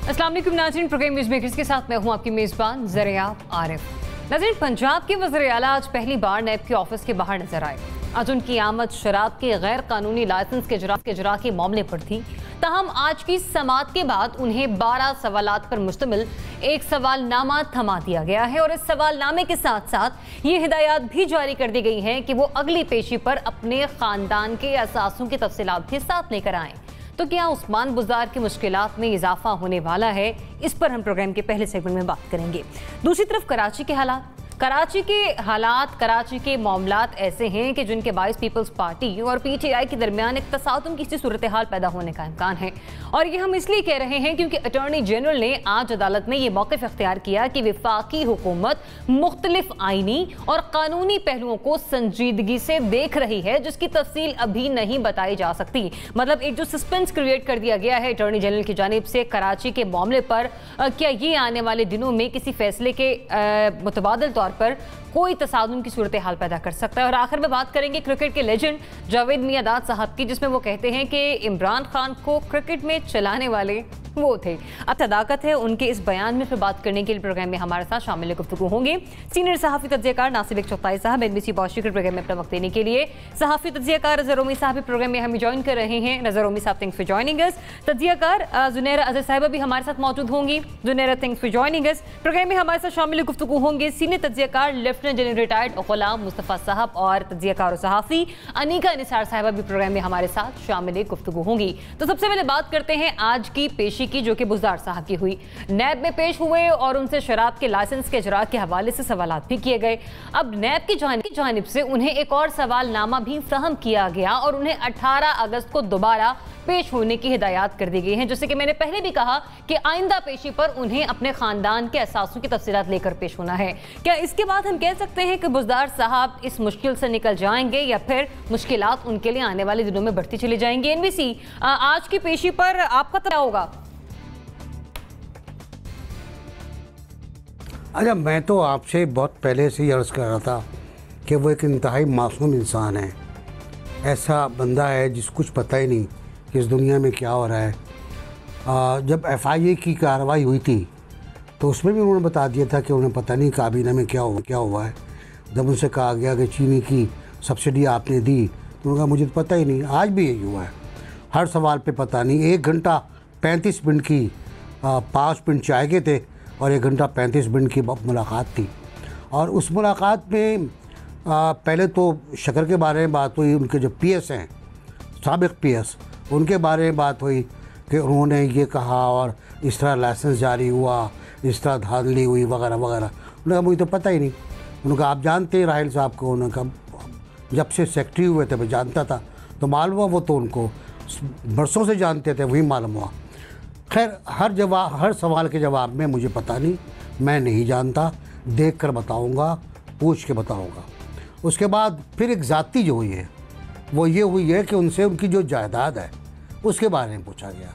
अस्सलाम वालेकुम नाज़रीन, प्रोग्राम न्यूज़ मेकर्स के साथ मैं हूं आपकी मेज़बान ज़रिया आरिफ। नाज़रीन, पंजाब के वज़ीर आला आज पहली बार नैब के ऑफिस के बाहर नजर आए। आज उनकी आमद शराब के गैर कानूनी लाइसेंस के इजरा के मामले पर थी। ताहम आज की समाअत के बाद उन्हें 12 सवालात पर मुश्तमिल एक सवालनामा थमा दिया गया है और इस सवालनामे के साथ साथ ये हिदायत भी जारी कर दी गई है कि वो अगली पेशी पर अपने खानदान के असासों की तफसीलात भी साथ लेकर आएं। तो क्या उस्मान बुज़दार की मुश्किलात में इजाफा होने वाला है? इस पर हम प्रोग्राम के पहले सेगमेंट में बात करेंगे। दूसरी तरफ कराची के हालात, कराची के मामलात ऐसे हैं कि जिनके बाइस पीपल्स पार्टी और पीटीआई के दरमियान एक तसादुम की सूरत हाल पैदा होने का इम्कान है। और ये हम इसलिए कह रहे हैं क्योंकि अटॉर्नी जनरल ने आज अदालत में ये मौक़िफ़ इख्तियार किया कि वफाकी हुकूमत मुख्तलिफ आइनी और कानूनी पहलुओं को संजीदगी से देख रही है, जिसकी तफसील अभी नहीं बताई जा सकती। मतलब एक जो सस्पेंस क्रिएट कर दिया गया है अटॉर्नी जनरल की जानिब से कराची के मामले पर, क्या ये आने वाले दिनों में किसी फैसले के मुतबादिल तौर पर कोई तसादुम की सूरत हाल पैदा कर सकता है। और आखिर में बात करेंगे क्रिकेट के लेजेंड जावेद मियांदाद साहब की, जिसमें वो कहते हैं कि इमरान खान को क्रिकेट में चलाने वाले वो थे। अब तदाकत है उनके इस बयान में फिर बात करने के लिए प्रोग्राम में हमारे साथ शामिल गुफ्तगू होंगे सीनियर सहाफ़ी तज्ज़ियाकार नासिर चौथाई साहब, NBC क्रिकेट प्रोग्राम में अपना वक्त देने के लिए। सहाफ़ी तज्ज़ियाकार नज़र उम्मी साहब प्रोग्राम में हमें ज्वाइन कर रहे हैं। नज़र उम्मी साहब, थैंक्स फॉर जॉइनिंग अस। तज्ज़ियाकार जुनैरा अज़हर साहिबा भी हमारे साथ मौजूद होंगी। Junaira, thanks for joining us. Program में हमारे साथ शामिल गुफ्तगू होंगे सीनियर तज्ज़ियाकार lieutenant general retired Ghulam Mustafa साहब और तज्ज़ियाकार और सहाफ़ी अनीका निसार साहिबा भी प्रोग्राम में हमारे साथ शामिल गुफ्तगू होंगी। तो सबसे पहले बात करते हैं आज की पेशी की, जो कि बुज़दार साहब की हुई। नैब में पेश हुए और उनसे शराब के लाइसेंस के इजरा के हवाले से सवालात भी किए गए। अब नैब की जानिब से उन्हें एक और सवालनामा भी फराहम किया गया और उन्हें 18 अगस्त को दोबारा पेश होने की हिदायत कर दी गई है। जैसे कि मैंने पहले भी कहा कि आइंदा पेशी पर उन्हें अपने खानदान के असासों की तफसीलात लेकर पेश होना है। क्या इसके बाद हम कह सकते हैं कि बुज़दार साहब इस मुश्किल से निकल जाएंगे या फिर मुश्किलात उनके लिए आने वाले दिनों में बढ़ती चली जाएंगी? NBC, आज की पेशी पर आपका क्या होगा? अच्छा, मैं तो आपसे बहुत पहले से ही अर्ज़ कर रहा था कि वो एक इंतहाई मासूम इंसान है। ऐसा बंदा है जिसको कुछ पता ही नहीं कि इस दुनिया में क्या हो रहा है। जब FIA की कार्रवाई हुई थी तो उसमें भी उन्होंने बता दिया था कि उन्हें पता नहीं काबीना में क्या हुआ है। जब उनसे कहा गया कि चीनी की सब्सिडी आपने दी तो उन्होंने कहा मुझे तो पता ही नहीं। आज भी यही हुआ है, हर सवाल पे पता नहीं। 1 घंटा 35 मिनट की 5 मिनट चाय के थे और 1 घंटा 35 मिनट की मुलाकात थी। और उस मुलाकात में पहले तो शक्कर के बारे में बात हुई, उनके जो PS हैं, साबिक PS, उनके बारे में बात हुई कि उन्होंने ये कहा और इस तरह लाइसेंस जारी हुआ, इस तरह धांधली हुई वगैरह वगैरह। उन्होंने कहा मुझे तो पता ही नहीं। उन्होंने कहा आप जानते हैं राहिल साहब को? उन्होंने कहा जब से सेक्रेटरी हुए थे मैं जानता था। तो मालूम हुआ वो तो उनको बरसों से जानते थे, वही मालूम हुआ। खैर, हर सवाल के जवाब में मुझे पता नहीं, मैं नहीं जानता, देख कर बताऊँगा, पूछ के बताऊँगा। उसके बाद फिर एक ज़ाती जो हुई है वो ये हुई है कि उनसे उनकी जो जायदाद है उसके बारे में पूछा गया।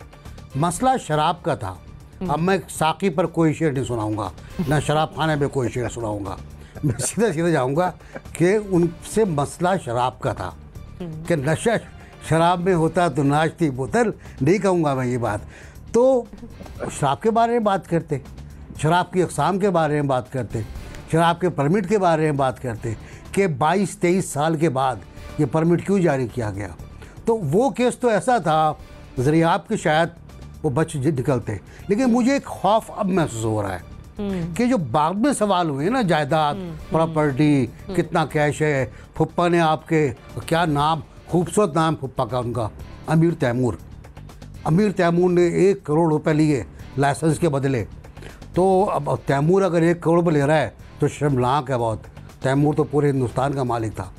मसला शराब का था। अब मैं साकी पर कोई शेर नहीं सुनाऊँगा, ना शराब खाने पर कोई शेर सुनाऊँगा। मैं सीधा जाऊँगा कि उनसे मसला शराब का था कि नशा शराब में होता तो नाचती बोतल। नहीं कहूँगा मैं ये बात। तो शराब के बारे में बात करते, शराब की अक़साम के बारे में बात करते, शराब के परमिट के बारे में बात करते कि 22-23 साल के बाद ये परमिट क्यों जारी किया गया। तो वो केस तो ऐसा था ज़रियाब के शायद वो बच निकलते। लेकिन मुझे एक खौफ अब महसूस हो रहा है कि जो बाद में सवाल हुए ना, जायदाद, प्रॉपर्टी, कितना कैश है, फुप्पा ने आपके क्या नाम, खूबसूरत नाम फुप्पा का उनका, अमीर तैमूर ने 1 करोड़ रुपए लिए लाइसेंस के बदले। तो अब तैमूर अगर 1 करोड़ रुपये ले रहा है तो शर्मनाक है बहुत। तैमूर तो पूरे हिंदुस्तान का मालिक था।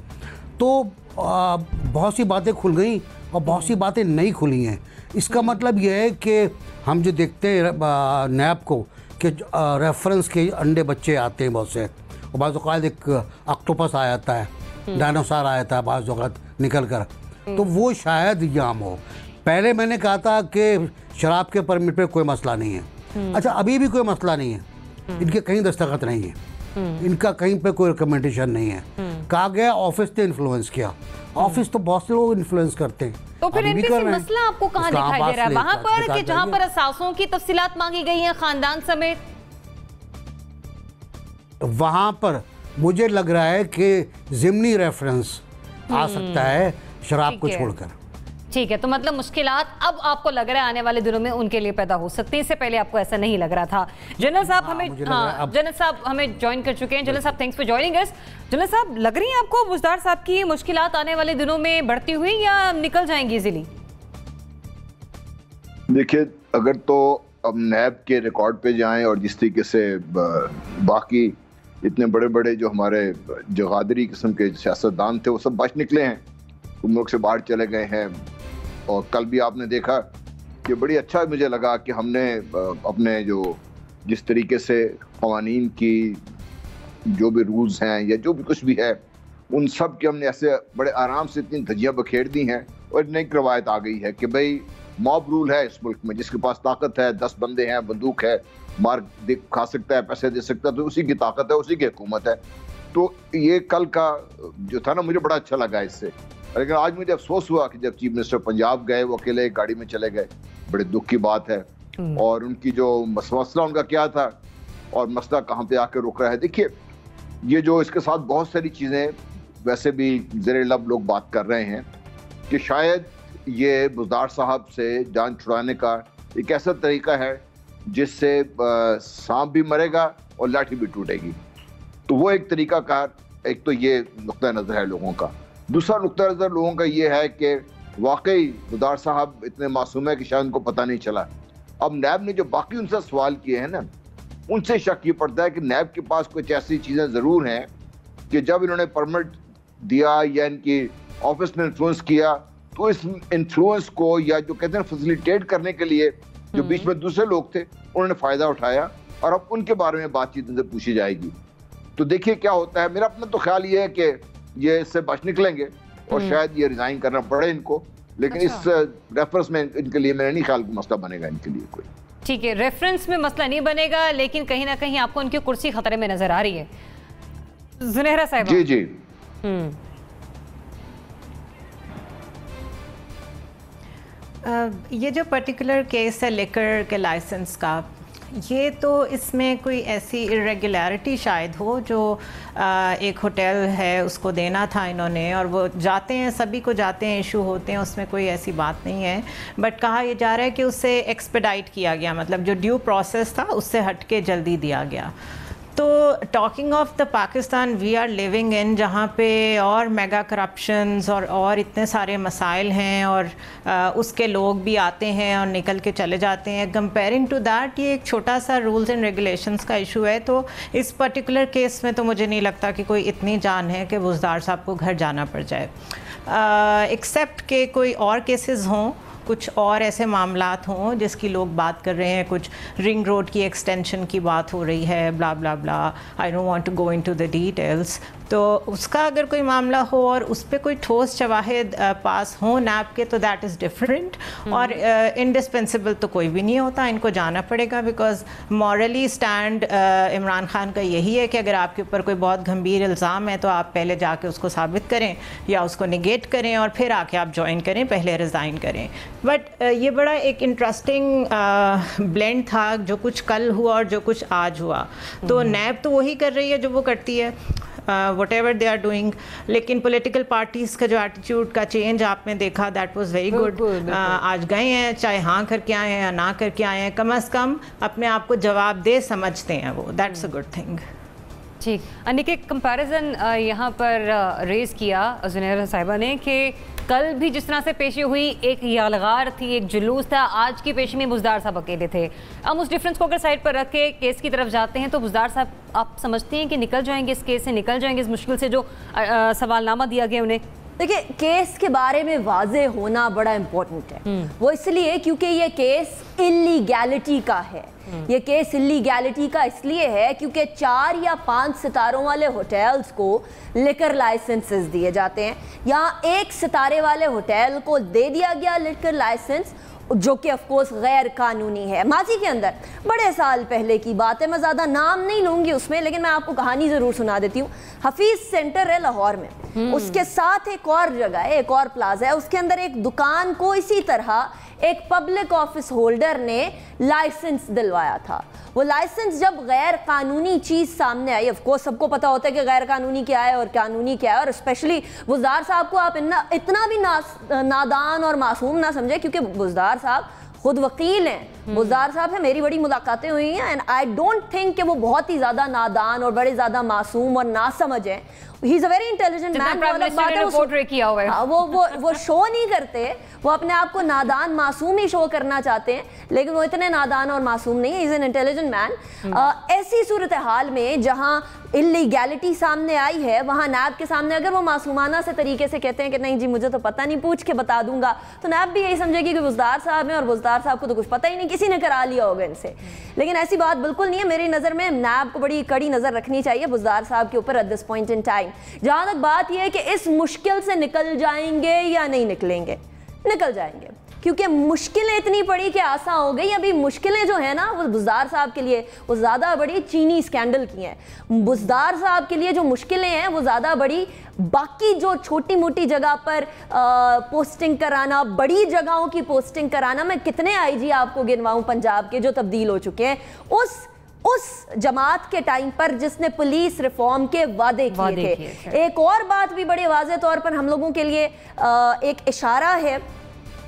तो बहुत सी बातें खुल गई और बहुत सी बातें नहीं खुली हैं। इसका मतलब यह है कि हम जो देखते हैं नैब को कि रेफरेंस के अंडे बच्चे आते हैं बहुत से, और बाज़ औक़ात एक ऑक्टोपस आ जाता है, डायनासोर आ जाता है बाज़ औक़ात निकल कर। तो वो शायद याम हो। पहले मैंने कहा था कि शराब के परमिट पे कोई मसला नहीं है। अच्छा, अभी भी कोई मसला नहीं है। इनके कहीं दस्तखत नहीं है, इनका कहीं पे कोई रिकमेंडेशन नहीं है। कहा गया ऑफिस ने इन्फ्लुएंस किया। ऑफिस तो बहुत से लोग इन्फ्लुएंस करते हैं। तो फिर एनपीसी मसला आपको कहाँ दिखाई दे रहा है? वहां पर कि जहां पर असासों की तफसीलात मांगी गई हैं खानदान समेत? वहां पर मुझे लग रहा है कि जिमनी रेफरेंस आ सकता है शराब को छोड़कर। ठीक है, तो मतलब मुश्किलात अब आपको लग रहा है आने वाले दिनों में उनके लिए पैदा हो सकती है, इससे पहले आपको ऐसा नहीं लग रहा था। जनरल साहब हमें ज्वाइन कर चुके हैं। जनरल साहब thanks for joining us. General साहब, लग रही है आपको बुज़दार साहब की मुश्किलात आने वाले दिनों में बढ़ती हुई या निकल जाएंगी इजीली? देखिए, अगर तो अब नैब के रिकॉर्ड पे जाएं और जिस तरीके से बाकी इतने बड़े बड़े जो हमारे जगादरी किस्म के सियासतदान थे वो सब बच निकले हैं, मुल्क से बाहर चले गए हैं। और कल भी आपने देखा कि बड़ी अच्छा मुझे लगा कि हमने अपने जिस तरीके से क़वानीन की जो भी रूल्स हैं या जो भी कुछ भी है उन सब के हमने ऐसे बड़े आराम से इतनी धज्जियाँ बखेर दी हैं। और नई रवायत आ गई है कि भाई मॉब रूल है इस मुल्क में, जिसके पास ताकत है, 10 बंदे हैं, बंदूक है, मार खा सकता है, पैसे दे सकता है, तो उसी की ताकत है, उसी की हुकूमत है। तो ये कल का जो था ना, मुझे बड़ा अच्छा लगा इससे। लेकिन आज मुझे अफसोस हुआ कि जब चीफ मिनिस्टर पंजाब गए, वो अकेले गाड़ी में चले गए, बड़े दुख की बात है। और उनकी जो मसला उनका क्या था और मसला कहाँ पे आकर रुक रहा है। देखिए, ये जो इसके साथ बहुत सारी चीज़ें वैसे भी ज़ेरे लब लोग बात कर रहे हैं कि शायद ये बुज़दार साहब से जान छुड़ाने का एक ऐसा तरीका है जिससे सांप भी मरेगा और लाठी भी टूटेगी। तो वो एक तरीका कार, एक तो ये नुक्ता नज़र है लोगों का। दूसरा नुक्ता नज़र लोगों का ये है कि वाकई बुज़दार साहब इतने मासूम है कि शायद उनको पता नहीं चला। अब नैब ने जो बाकी उनसे सवाल किए हैं ना, उनसे शक ये पड़ता है कि नैब के पास कुछ ऐसी चीज़ें ज़रूर हैं कि जब इन्होंने परमिट दिया या इनकी ऑफिस ने इन्फ्लुएंस किया, तो इस इन्फ्लुएंस को या जो कहते हैं फैसिलिटेट करने के लिए जो बीच में दूसरे लोग थे उन्होंने फ़ायदा उठाया और अब उनके बारे में बातचीत इनसे पूछी जाएगी। तो देखिए क्या होता है। मेरा अपना तो ख्याल ये है कि ये इससे बच निकलेंगे और शायद ये रिजाइन करना पड़े इनको, लेकिन इस रेफरेंस में इनके लिए मेरा नहीं ख्याल मसला बनेगा इनके लिए कोई। ठीक है, रेफरेंस में मसला नहीं बनेगा, लेकिन कहीं ना कहीं आपको उनकी कुर्सी खतरे में नजर आ रही है। जुनेहरा साहिबा। जी जी। ये जो पर्टिकुलर केस है लिकर के लाइसेंस का, ये तो इसमें कोई ऐसी इरेगुलरिटी शायद हो जो एक होटल है उसको देना था इन्होंने, और वो जाते हैं, सभी को जाते हैं, इशू होते हैं, उसमें कोई ऐसी बात नहीं है। बट कहा यह जा रहा है कि उससे एक्सपेडाइट किया गया, मतलब जो ड्यू प्रोसेस था उससे हट के जल्दी दिया गया। तो talking of the Pakistan we are living in, जहाँ पे और मेगा करप्शंस और इतने सारे मसाइल हैं और उसके लोग भी आते हैं और निकल के चले जाते हैं, कंपेयरिंग टू दैट ये एक छोटा सा रूल्स एंड रेगुलेशंस का इशू है। तो इस पर्टिकुलर केस में तो मुझे नहीं लगता कि कोई इतनी जान है कि बुज़दार साहब को घर जाना पड़ जाए, एक्सेप्ट के कोई और केसेस हों, कुछ और ऐसे मामलात हों जिसकी लोग बात कर रहे हैं, कुछ रिंग रोड की एक्सटेंशन की बात हो रही है, blah blah blah, I don't want to go into the details. तो उसका अगर कोई मामला हो और उस पर कोई ठोस शवाहिद पास हो नैब के, तो दैट इज़ डिफरेंट। और इंडिस्पेंसिबल तो कोई भी नहीं होता, इनको जाना पड़ेगा, because morally stand Imran Khan का यही है कि अगर आपके ऊपर कोई बहुत गंभीर इल्ज़ाम है तो आप पहले जाके उसको साबित करें या उसको निगेट करें और फिर आके आप ज्वाइन करें, पहले रिज़ाइन करें। बट ये बड़ा एक इंटरेस्टिंग ब्लेंड था जो कुछ कल हुआ और जो कुछ आज हुआ। तो नैब तो वही कर रही है जो वो करती है, whatever they are doing, लेकिन पॉलिटिकल पार्टीज़ का जो एटीट्यूड का चेंज आपने देखा, दैट वाज वेरी गुड। आज गए हैं, चाहे हाँ करके आए हैं या ना करके आए हैं, कम अज़ कम अपने आप को जवाब दे समझते हैं वो, दैट्स अ गुड थिंग। ठीक, अनिक एक कंपैरिजन यहाँ पर रेज़ किया जुनेहरा साहिबा ने कि कल भी जिस तरह से पेशी हुई, एक यालगार थी, एक जुलूस था, आज की पेशी में बुज़दार साहब अकेले थे। हम उस डिफरेंस को अगर साइड पर रख के केस की तरफ जाते हैं तो बुज़दार साहब आप समझते हैं कि निकल जाएंगे इस केस से, निकल जाएंगे इस मुश्किल से जो सवालनामा दिया गया उन्हें? देखिए, केस के बारे में वाजे होना बड़ा इम्पोर्टेंट है। वो इसलिए क्योंकि ये केस इलीगैलिटी का है। ये केस इलीगैलिटी का इसलिए है क्योंकि 4 या 5 सितारों वाले होटल्स को लिकर लाइसेंसेस दिए जाते हैं। यहाँ 1 सितारे वाले होटल को दे दिया गया लिकर लाइसेंस, जो कि ऑफ कोर्स गैर कानूनी है। माजी के अंदर बड़े साल पहले की बात है, मैं ज़्यादा नाम नहीं लूँगी उसमें, लेकिन मैं आपको कहानी ज़रूर सुना देती हूँ। हफीज़ सेंटर है लाहौर में, उसके साथ एक और जगह है, एक और प्लाजा है, उसके अंदर एक दुकान को इसी तरह एक पब्लिक ऑफिस होल्डर ने लाइसेंस दिलवाया था। वो लाइसेंस जब गैर कानूनी चीज़ सामने आई, ऑफ कोर्स सबको पता होता है कि गैर कानूनी क्या है और कानूनी क्या है, और स्पेशली बुज़दार साहब को आप इतना भी नादान और मासूम ना समझे, क्योंकि बुज़दार साहब खुद वकील हैं। बुज़दार साहब से मेरी बड़ी मुलाकातें हुई हैं एंड आई डोंट थिंक कि वो बहुत ही ज़्यादा नादान और बड़े ज़्यादा मासूम और ना समझ हैं। He is a very intelligent man. वो शो नहीं करते, वो अपने आप को नादान मासूम ही शो करना चाहते हैं, लेकिन वो इतने नादान और मासूम नहीं है। Is an intelligent man. ऐसी सूरत हाल में जहाँ इलीगैलिटी सामने आई है, वहाँ नैब के सामने अगर वो मासूमाना से तरीके से कहते हैं कि नहीं जी मुझे तो पता नहीं, पूछ के बता दूंगा, तो नैब भी यही समझेगी कि बुज़दार साहब हैं और बुज़दार साहब को तो कुछ पता ही नहीं, किसी ने करा लिया होगा इनसे। लेकिन ऐसी बात बिल्कुल नहीं है। मेरी नज़र में नैब को बड़ी कड़ी नज़र रखनी चाहिए बुज़दार साहब के ऊपर at this point in time. जहाँ तक बात यह है कि इस मुश्किल से निकल जाएंगे या नहीं निकलेंगे, निकल जाएंगे, क्योंकि मुश्किलें इतनी पड़ी कि आसान हो गई। अभी मुश्किलें जो है ना वो बुज़दार साहब के लिए वो ज़्यादा बड़ी चीनी स्कैंडल की हैं। बुज़दार साहब के लिए जो मुश्किलें हैं वो ज़्यादा बड़ी, बाकी जो छोटी मोटी जगह पर पोस्टिंग कराना, बड़ी जगहों की पोस्टिंग कराना, मैं कितने आईजी आपको गिनवाऊं पंजाब के जो तब्दील हो चुके हैं उस जमात के टाइम पर जिसने पुलिस रिफॉर्म के वादे किए थे। एक और बात भी बड़े वाज़े तौर पर हम लोगों के लिए एक इशारा है,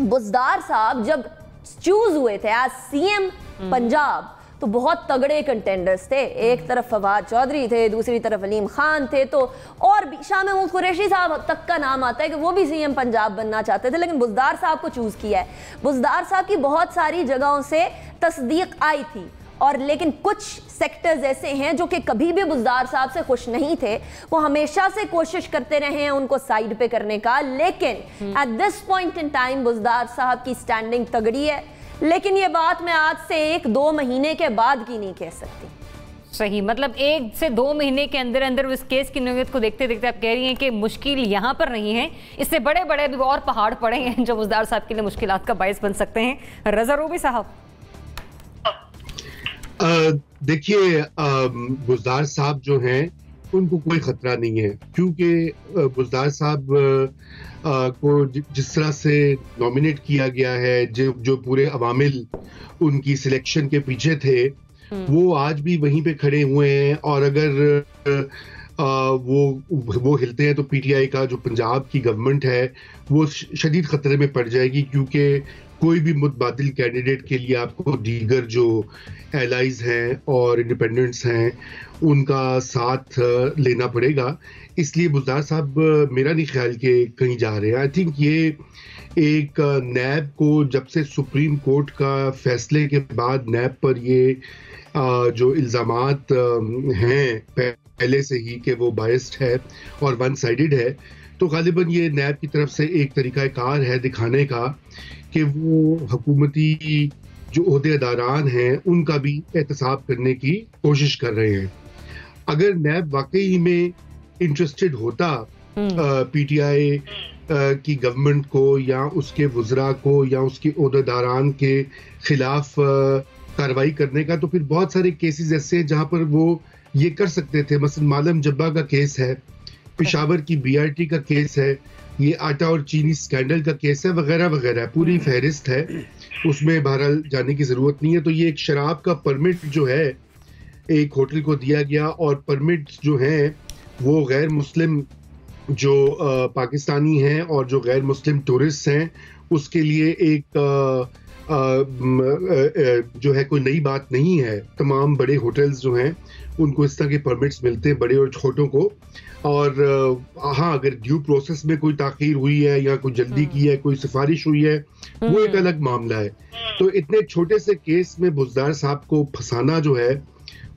बुज़दार साहब जब चूज हुए थे एज सीएम पंजाब तो बहुत तगड़े कंटेंडर्स थे। एक तरफ फवाद चौधरी थे, दूसरी तरफ अलीम खान थे, तो और भी शाह महमूद कुरैशी साहब तक का नाम आता है कि वो भी सीएम पंजाब बनना चाहते थे, लेकिन बुज़दार साहब को चूज किया है। बुज़दार साहब की बहुत सारी जगहों से तस्दीक आई थी, और लेकिन कुछ सेक्टर्स ऐसे हैं जो कि कभी भी बुज़दार साहब से खुश नहीं थे। वो हमेशा से कोशिश करते रहे हैं उनको साइड पे करने का, लेकिन at this point in time Buzdar साहब की स्टैंडिंग तगड़ी है। लेकिन ये बात मैं आज से 1-2 महीने के बाद की नहीं कह सकती। सही, मतलब 1 से 2 महीने के अंदर अंदर उस केस की नौयत को देखते देखते आप कह रही हैं कि मुश्किल यहाँ पर नहीं है, इससे बड़े बड़े भी और पहाड़ पड़े हैं जो बुज़दार साहब के लिए मुश्किलात का बायस बन सकते हैं। रज़ा रूबी साहब, देखिए बुज़दार साहब जो हैं उनको कोई खतरा नहीं है, क्योंकि बुज़दार साहब को जिस तरह से नॉमिनेट किया गया है, जो पूरे अवामिल उनकी सिलेक्शन के पीछे थे वो आज भी वहीं पे खड़े हुए हैं। और अगर वो हिलते हैं तो पीटीआई का जो पंजाब की गवर्नमेंट है वो शदीद खतरे में पड़ जाएगी, क्योंकि कोई भी मुतबादिल कैंडिडेट के लिए आपको दीगर जो एलाइज हैं और इंडिपेंडेंट्स हैं उनका साथ लेना पड़ेगा। इसलिए बुज़दार साहब मेरा नहीं ख्याल कि कहीं जा रहे हैं। आई थिंक ये एक नैब को जब से सुप्रीम कोर्ट का फैसले के बाद नैब पर ये जो इल्ज़ामात हैं पहले से ही कि वो बायस्ड है और वन साइडेड है, तो गालिबन ये नैब की तरफ से एक तरीक़ाकार है दिखाने का कि वो हुकूमती जो ओहदेदारान हैं उनका भी एहतसाब करने की कोशिश कर रहे हैं। अगर नैब वाकई में इंटरेस्टेड होता पीटीआई की गवर्नमेंट को या उसके वज़रा को या उसके ओहदेदारान के खिलाफ कार्रवाई करने का, तो फिर बहुत सारे केसेस ऐसे हैं जहां पर वो ये कर सकते थे। मसलन मालम जब्बा का केस है, पेशावर की बीआरटी का केस है, ये आटा और चीनी स्कैंडल का केस है, वगैरह वगैरह, पूरी फहरिस्त है, उसमें बहरहाल जाने की ज़रूरत नहीं है। तो ये एक शराब का परमिट जो है एक होटल को दिया गया, और परमिट जो है वो गैर मुस्लिम जो पाकिस्तानी हैं और जो गैर मुस्लिम टूरिस्ट हैं उसके लिए एक जो है कोई नई बात नहीं है। तमाम बड़े होटल्स जो हैं उनको इस तरह के परमिट्स मिलते हैं, बड़े और छोटों को। और हाँ, अगर ड्यू प्रोसेस में कोई ताख़ीर हुई है या कोई जल्दी की है, कोई सिफारिश हुई है, वो एक अलग मामला है। तो इतने छोटे से केस में बुज़दार साहब को फंसाना जो है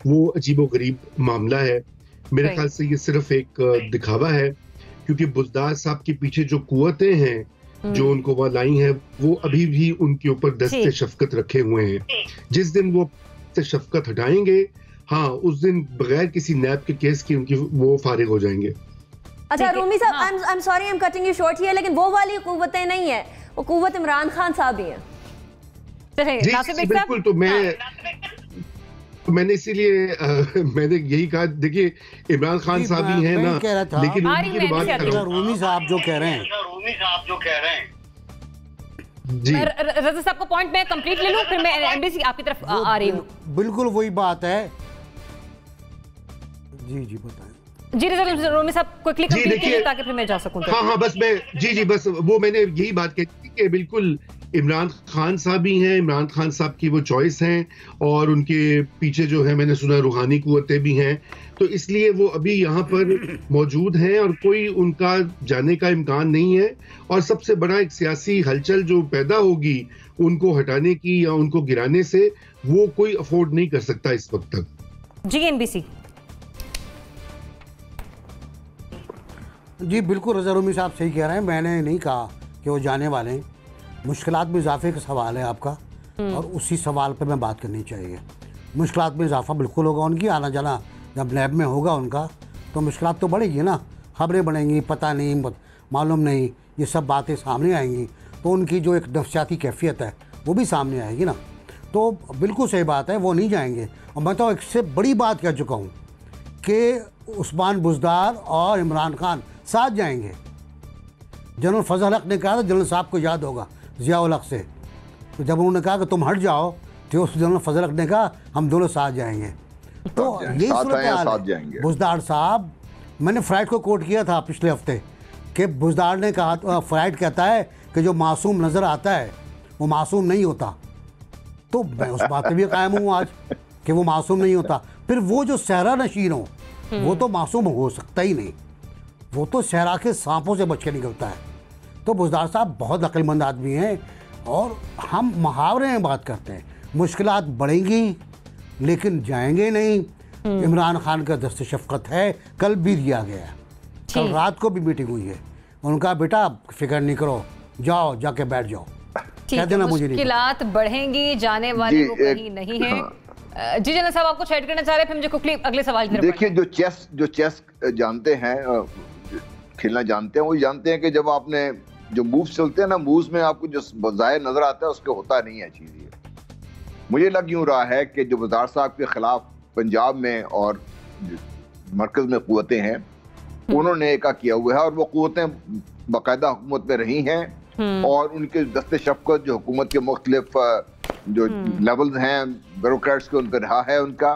वो अजीबोगरीब मामला है। मेरे ख्याल से ये सिर्फ एक दिखावा है, क्योंकि बुज़दार साहब के पीछे जो कुव्वतें हैं जो उनको वहाँ लाई हैं वो अभी भी उनके ऊपर दस्ते शफकत रखे हुए हैं। जिस दिन वो शफकत हटाएंगे, हाँ, उस दिन बगैर किसी नैब के केस की उनकी वो फारिग हो जाएंगे। अच्छा रूमी साहब, I am sorry, I am cutting you short here, लेकिन वो वाली कुव्वतें नहीं है, वो कुव्वत इमरान खान साहब ही हैं। बिल्कुल। तो मैंने इसीलिए मैंने यही कहा, देखिए इमरान खान साहब ही हैं ना, लेकिन उनकी तो बात कर रहा हूं। रूमी साहब जो कह रहे हैं जी, रजा साहब का पॉइंट मैं कंप्लीट ले लूं, फिर मैं एमबीसी आपकी तरफ आ रही हूं। बिल्कुल वही बात है। जी जी बताएं। जी रोमी साहब क्विकली कंप्लीट कीजिए ताकि फिर मैं जा सकूं। हाँ बस मैं जी बस वो मैंने यही बात कही कि बिल्कुल इमरान खान साहब ही हैं, इमरान खान साहब की वो चॉइस हैं, और उनके पीछे जो है मैंने सुना रूहानी कुव्वतें भी हैं, तो इसलिए वो अभी यहाँ पर मौजूद हैं और कोई उनका जाने का इम्कान नहीं है। और सबसे बड़ा एक सियासी हलचल जो पैदा होगी उनको हटाने की या उनको गिराने से, वो कोई अफोर्ड नहीं कर सकता इस वक्त तक। जी एनबीसी। जी बिल्कुल रज़ा रूमी साहब सही कह रहे हैं। मैंने नहीं कहा कि वो जाने वाले हैं। मुश्किलात में इजाफे का सवाल है आपका, और उसी सवाल पर मैं बात करनी चाहिए। मुश्किलात में इजाफा बिल्कुल होगा उनकी, आना जाना जब लैब में होगा उनका तो मुश्किलात तो बढ़ेगी ना, खबरें बढ़ेंगी, पता नहीं, मालूम नहीं, ये सब बातें सामने आएंगी, तो उनकी जो एक नफ्सियाती कैफियत है वो भी सामने आएगी ना। तो बिल्कुल सही बात है, वो नहीं जाएंगे। और मैं तो इससे बड़ी बात कह चुका हूँ कि उस्मान बुज़दार और इमरान खान साथ जाएंगे। जनरल फजल हक ने कहा था, जनरल साहब को याद होगा ज़ियाउल हक से, तो जब उन्होंने कहा कि तुम हट जाओ तो उस जनरल फजल हक ने कहा हम दोनों साथ जाएंगे। तो यही सूरत है। बुज़दार साहब, मैंने फ्राइड को कोट किया था पिछले हफ्ते कि बुज़दार ने कहा, फ्राइड कहता है कि जो मासूम नज़र आता है वो मासूम नहीं होता। तो मैं उस बात पर भी कायम हूँ आज कि वो मासूम नहीं होता। फिर वो जो सहरा नशीन हो वो तो मासूम हो सकता ही नहीं, वो तो सहरा के सांपों से बच के निकलता है। तो बुज़दार साहब बहुत अक्लमंद आदमी हैं, और हम मुहावरे में बात करते हैं, मुश्किलात बढ़ेंगी लेकिन जाएंगे नहीं। इमरान खान का दस्त शफ़क़त है, कल भी दिया गया है, कल रात को भी मीटिंग हुई है, उनका बेटा फिक्र नहीं करो, जाओ जाके बैठ जाओ, कह देना मुझे नहीं। मुश्किलात बढ़ेंगी, जाने वाले वो कहीं नहीं है। जी जनरल साहब आपको ऐड करना चाह रहे हैं, फिर मुझे क्विकली अगले सवाल की तरफ। देखिए जो चेस जानते हैं, खेलना जानते हैं, वो जानते हैं कि जब आपने जो मूव्स चलते हैं ना, मूव्स में आपको जो ज़ाहिर नजर आता है उसके होता नहीं है चीज़। ये मुझे लग यूँ रहा है कि जो वज़ार साहब के खिलाफ पंजाब में और मरकज़ में कुव्वतें हैं, उन्होंने एका किया हुआ है, और वो कुव्वतें बाकायदा हुकूमत में रही हैं, और उनके दस्ते शफ़क़त जो हुकूमत के मुख्तलिफ जो लेवल्स हैं ब्यूरोक्रेट्स के, उन पर रहा है उनका,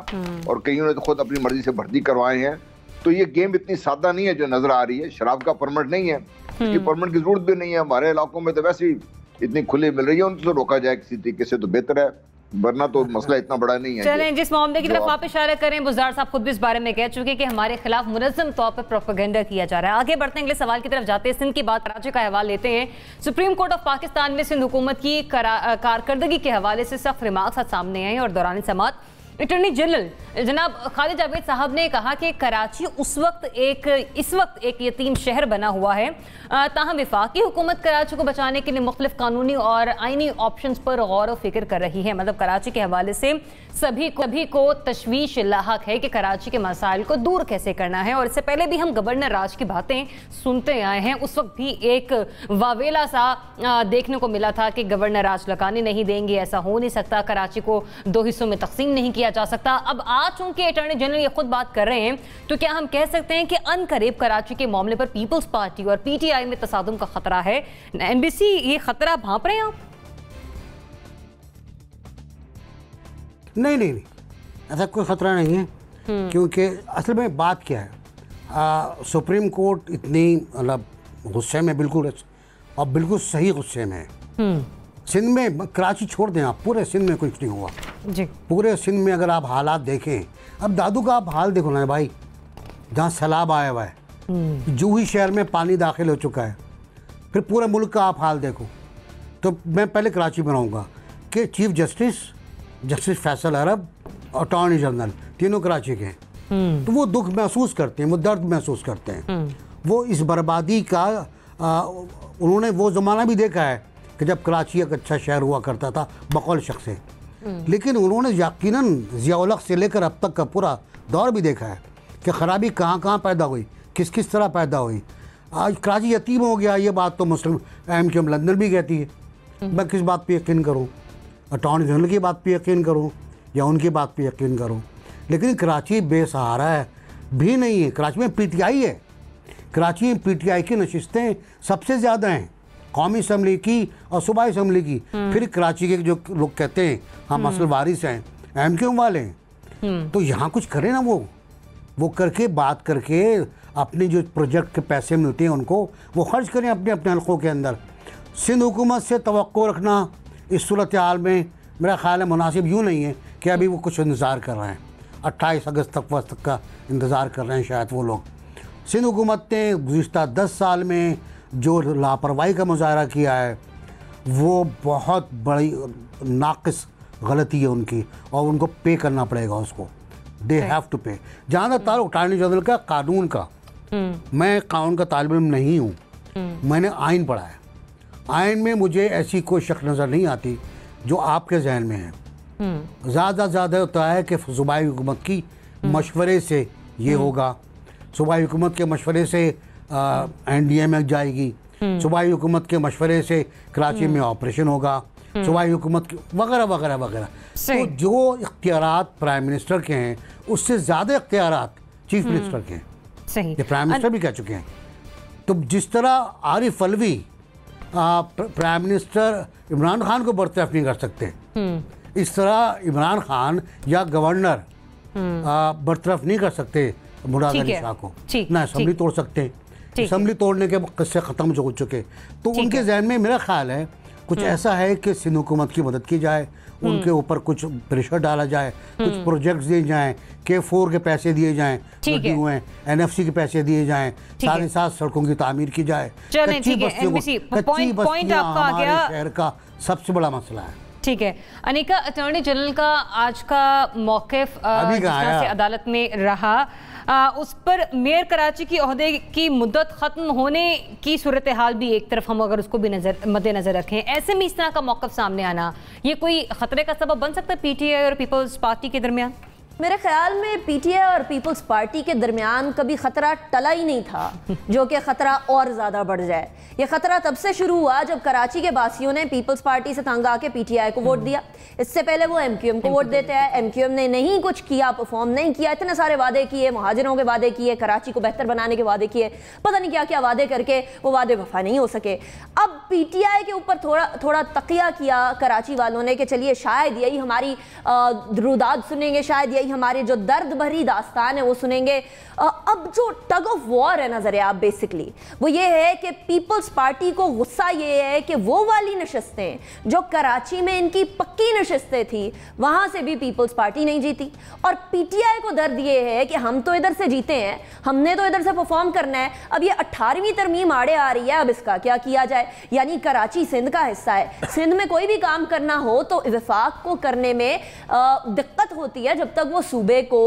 और कईयों ने तो खुद अपनी मर्जी से भर्ती करवाए हैं। तो ये गेम इतनी सादा नहीं है जो नजर आ रही है। शराब का परमिट नहीं है, इसकी परमिट की जरूरत भी नहीं है। हमारे इलाकों में तो वैसे ही इतनी खुली मिल रही है, उनको रोका जाए किसी तरीके से तो बेहतर है, वरना तो मसला इतना बड़ा नहीं है। चलें जिस मामले की तरफ आप इशारा करें, बुज़दार साहब खुद भी इस बारे में कह चुके कि हमारे खिलाफ मुनज़्ज़म तौर पर प्रोपेगेंडा किया जा रहा है। आगे बढ़ते हैं, अगले सवाल की तरफ जाते हैं। सिंध की बात, कराची का हवाला लेते हैं। सुप्रीम कोर्ट ऑफ पाकिस्तान में सिंध हुकूमत की कारकर्दगी के हवाले से सख्त रिमार्क्स सामने आए, और दौरान समाअत अटॉर्नी जनरल जनाब खालिद जावेद साहब ने कहा कि कराची इस वक्त एक यतीम शहर बना हुआ है, ताहम वफाकी हुकूमत कराची को बचाने के लिए मुख्तलिफ कानूनी और आइनी ऑप्शंस पर गौर व फिक्र कर रही है। मतलब कराची के हवाले से सभी को तशवीश लाहक है कि कराची के मसाइल को दूर कैसे करना है। और इससे पहले भी हम गवर्नर राज की बातें सुनते आए हैं, उस वक्त भी एक वावेला सा देखने को मिला था कि गवर्नर राज लगाने नहीं देंगे, ऐसा हो नहीं सकता, कराची को दो हिस्सों में तकसीम नहीं किया जा सकता। अब आज चूंकि अटॉर्नी जनरल ये खुद बात कर रहे हैं, तो क्या हम कह सकते हैं कि अनकरीब कराची के मामले पर पीपल्स पार्टी और पीटीआई में तसादुम का खतरा है? एनबीसी ये खतरा भांप रहे हैं आप? नहीं, ऐसा कोई खतरा नहीं है, क्योंकि असल में बात क्या है, सुप्रीम कोर्ट इतनी मतलब गुस्से में, बिल्कुल और बिल्कुल सही गुस्से में है। सिंध में, कराची छोड़ दें आप, पूरे सिंध में कुछ नहीं हुआ जी। पूरे सिंध में अगर आप हालात देखें, अब दादू का आप हाल देखो ना भाई, जहाँ सैलाब आया हुआ है, जूही शहर में पानी दाखिल हो चुका है, फिर पूरे मुल्क का आप हाल देखो। तो मैं पहले कराची बनाऊंगा कि चीफ जस्टिस फैसल अरब और अटॉर्नी जनरल तीनों कराची के हैं, तो वो दुख महसूस करते हैं, वो दर्द महसूस करते हैं, वो इस बर्बादी का उन्होंने वो ज़माना भी देखा है कि जब कराची एक अच्छा शहर हुआ करता था बकौल शख्स से, लेकिन उन्होंने यकीनन ज़ियाउल हक से लेकर अब तक का पूरा दौर भी देखा है कि ख़राबी कहाँ कहाँ पैदा हुई, किस किस तरह पैदा हुई। आज कराची यतीम हो गया, ये बात तो मुस्लिम अहम के लंदन भी कहती है, मैं किस बात पे यकीन करूँ? अटॉर्नी जनरल की बात पे यकीन करूं या उनकी बात पे यकीन करूं, लेकिन कराची बेसहारा है भी नहीं है। कराची में पीटीआई है, कराची में पीटीआई की नशिस्तें सबसे ज़्यादा हैं, कौमी असम्बली की और सूबाई असम्बली की। फिर कराची के जो लोग कहते हैं हम असल वारिस हैं, एमक्यूएम वाले हैं, तो यहाँ कुछ करें ना, वो करके बात करके अपनी जो प्रोजेक्ट के पैसे मिलते हैं उनको वो खर्च करें अपने अपने हल्कों के अंदर। सिंध हुकूमत से तवक्को रखना इस सूरत हाल में मेरा ख्याल है मुनासिब यूँ नहीं है कि अभी वो कुछ इंतज़ार कर रहे हैं, 28 अगस्त तक का इंतज़ार कर रहे हैं शायद वो लोग। सिंध हुकूमत ने गुज़िश्ता 10 साल में जो लापरवाही का मुजाहरा किया है वो बहुत बड़ी नाक़िस गलती है उनकी, और उनको पे करना पड़ेगा उसको, दे हैव टू पे। जहाँ तक ताल्लुक अटॉर्नी जनरल का कानून का, मैं कानून का तालिब इल्म नहीं हूँ, मैंने आइन पढ़ा है। आइन में मुझे ऐसी कोई शक नज़र नहीं आती जो आपके जहन में है। ज़्यादा होता है कि सूबाई हुकूमत की मशवरे से ये होगा, सूबाई हुकूमत के मशवरे से NDA में जाएगी, सूबाई हुकूमत के मशवरे से कराची में ऑपरेशन होगा, सूबाई हुकूमत की वगैरह वगैरह वगैरह। तो जो इख्तियारात प्राइम मिनिस्टर के हैं उससे ज़्यादा इख्तियारात चीफ मिनिस्टर के हैं, सही, ये प्राइम मिनिस्टर भी कह चुके हैं। तो जिस तरह आरिफ अलवी प्राइम मिनिस्टर इमरान खान को बरतरफ नहीं कर सकते, इस तरह इमरान खान या गवर्नर बरतरफ नहीं कर सकते मुराद अली शाह को, ना असम्बली तोड़ सकते, असम्बली तोड़ने के किस्से ख़त्म हो चुके। तो उनके जहन में मेरा ख्याल है कुछ ऐसा है कि सिंध हुकूमत की मदद की जाए, उनके ऊपर कुछ प्रेशर डाला जाए, कुछ प्रोजेक्ट्स दिए जाएं, K4 के पैसे दिए जाएं, हुए हैं NFC के पैसे दिए जाएं, साथ ही साथ सड़कों की तामीर की जाए। कच्ची बस्तियां हमारे शहर का सबसे बड़ा मसला है। ठीक है अनिका, अटॉर्नी जनरल का आज का मौक़िफ़ से अदालत में रहा, उस पर मेयर कराची की ओहदे की मुद्दत ख़त्म होने की सूरत हाल भी एक तरफ हम अगर उसको भी मद्देनज़र रखें, ऐसे में इस तरह का मौक़िफ़ सामने आना ये कोई ख़तरे का सबब बन सकता है PTI और पीपल्स पार्टी के दरमियान? मेरे ख्याल में PTI और पीपल्स पार्टी के दरमियान कभी ख़तरा टला ही नहीं था जो कि ख़तरा और ज़्यादा बढ़ जाए। ये ख़तरा तब से शुरू हुआ जब कराची के बासियों ने पीपल्स पार्टी से तंग आके PTI को वोट दिया। इससे पहले वो MQM को वोट देते हैं, MQM ने नहीं कुछ किया, परफॉर्म नहीं किया, इतने सारे वादे किए, मुहाजिरों के वादे किए, कराची को बेहतर बनाने के वादे किए, पता नहीं क्या क्या वादे करके वो वादे वफा नहीं हो सके। अब PTI के ऊपर थोड़ा तकिया किया कराची वालों ने कि चलिए शायद यही हमारी रुदाद सुनेंगे, शायद यही हमारी जो दर्द भरी दास्तान है वो सुनेंगे। अब जो टग ऑफ वॉर है नजरिया बेसिकली वो ये है कि पीपल्स पार्टी को गुस्सा ये है कि वो वाली नशस्तें जो कराची में इनकी पक्की नशस्तें थी वहां से भी पीपल्स पार्टी नहीं जीती, और PTI को दर्द ये है कि हम तो इधर से जीते हैं, हमने तो इधर से परफॉर्म करना है, अब ये 18वीं तरमीम आड़े आ रही है, अब इसका क्या किया जाए। यानी कराची सिंध का हिस्सा है, सिंध में कोई भी काम करना हो तो वफाक को करने में दिक्कत होती है जब तक वो सूबे को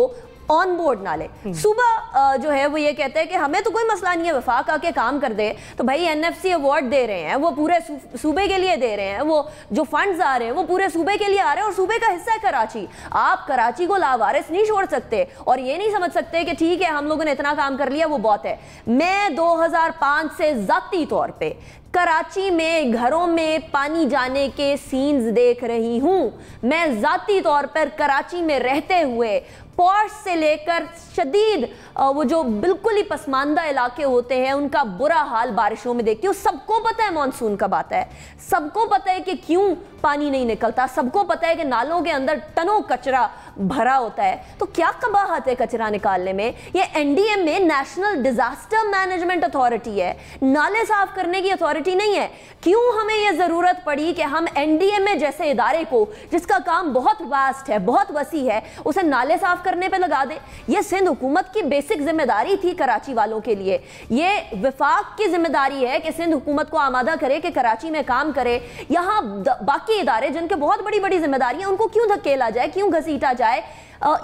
ऑन बोर्ड ना ले। सूबा जो है वो ये कहते हैं कि हमें तो कोई मसला नहीं है, वफाक आके काम कर दे, तो भाई NFC अवार्ड दे रहे हैं वो पूरे सूबे के लिए दे रहे हैं, वो जो फंड्स आ रहे हैं वो पूरे सूबे के लिए आ रहे हैं, और सूबे का हिस्सा है कराची। आप कराची को लावारिस नहीं छोड़ सकते और ये नहीं समझ सकते कि ठीक है हम लोगों ने इतना काम कर लिया वो बहुत है। मैं 2005 से जाती तौर पे कराची में घरों में पानी जाने के सीन्स देख रही हूं। मैं जाती तौर पर कराची में रहते हुए पॉश से लेकर शदीद वो जो बिल्कुल ही पसमानदा इलाके होते हैं उनका बुरा हाल बारिशों में देखती हूँ। सबको पता है मानसून कब आता है, सबको पता है कि क्यों पानी नहीं निकलता, सबको पता है कि नालों के अंदर टनों कचरा भरा होता है। तो क्या कबाहत है कचरा निकालने में? ये NDM में नेशनल डिजास्टर मैनेजमेंट अथॉरिटी है, नाले साफ करने की अथॉरिटी नहीं है। क्यों हमें यह जरूरत पड़ी कि हम NDM में जैसे इदारे को जिसका काम बहुत वास्ट है, बहुत वसी है, उसे नाले साफ करने पे लगा दे? ये सिंध हुकूमत की बेसिक जिम्मेदारी थी कराची वालों के लिए। ये वफाक की जिम्मेदारी है कि सिंध हुकूमत को आमादा करे कि कराची में काम करे। यहाँ बाकी इदारे जिनके बहुत बड़ी बड़ी जिम्मेदारियां उनको क्यों धकेला जाए, क्यों घसीटा जाए?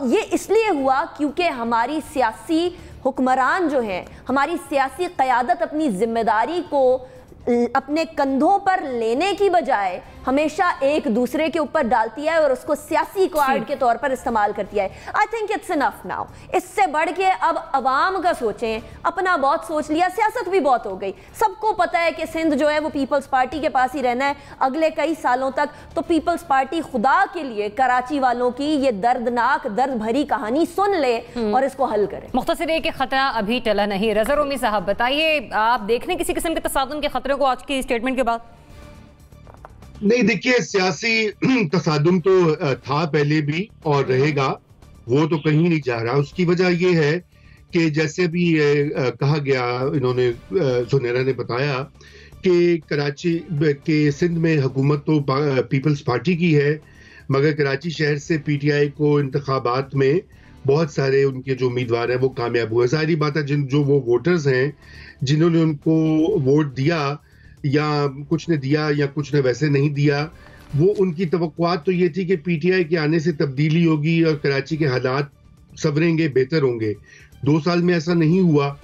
ये इसलिए हुआ क्योंकि हमारी सियासी हुक्मरान जो हैं, हमारी सियासी क़यादत अपनी जिम्मेदारी को अपने कंधों पर लेने की बजाय हमेशा एक दूसरे के ऊपर डालती है और उसको सियासी कार्ड के तौर पर इस्तेमाल करती है। I think it's enough now. इससे बढ़ के अब अवाम का सोचें, अपना बहुत सोच लिया, सियासत भी बहुत हो गई। सबको पता है कि सिंध जो है वो पीपल्स पार्टी के पास ही रहना है अगले कई सालों तक। तो पीपल्स पार्टी खुदा के लिए कराची वालों की ये दर्दनाक, दर्द भरी कहानी सुन ले और इसको हल करे। मुख्तसर है कि खतरा अभी टला नहीं। रज़ा रोमी साहब बताइए, आप देख रहे हैं किसी किस्म के तसादुम के खतरे को आज की स्टेटमेंट के बाद? नहीं, देखिए सियासी तसादुम तो था पहले भी और रहेगा, वो तो कहीं नहीं जा रहा। उसकी वजह ये है कि जैसे भी कहा गया, इन्होंने सुनहरा ने बताया कि कराची के सिंध में हुकूमत तो पीपल्स पार्टी की है, मगर कराची शहर से पीटीआई को इंतखाबात में बहुत सारे उनके जो उम्मीदवार हैं वो कामयाब हुए। सारी बात है, जो वो वोटर्स हैं जिन्होंने उनको वोट दिया या कुछ ने दिया या कुछ ने वैसे नहीं दिया, वो उनकी तवक्कुआत तो ये थी कि पीटीआई के आने से तब्दीली होगी और कराची के हालात संवरेंगे, बेहतर होंगे। 2 साल में ऐसा नहीं हुआ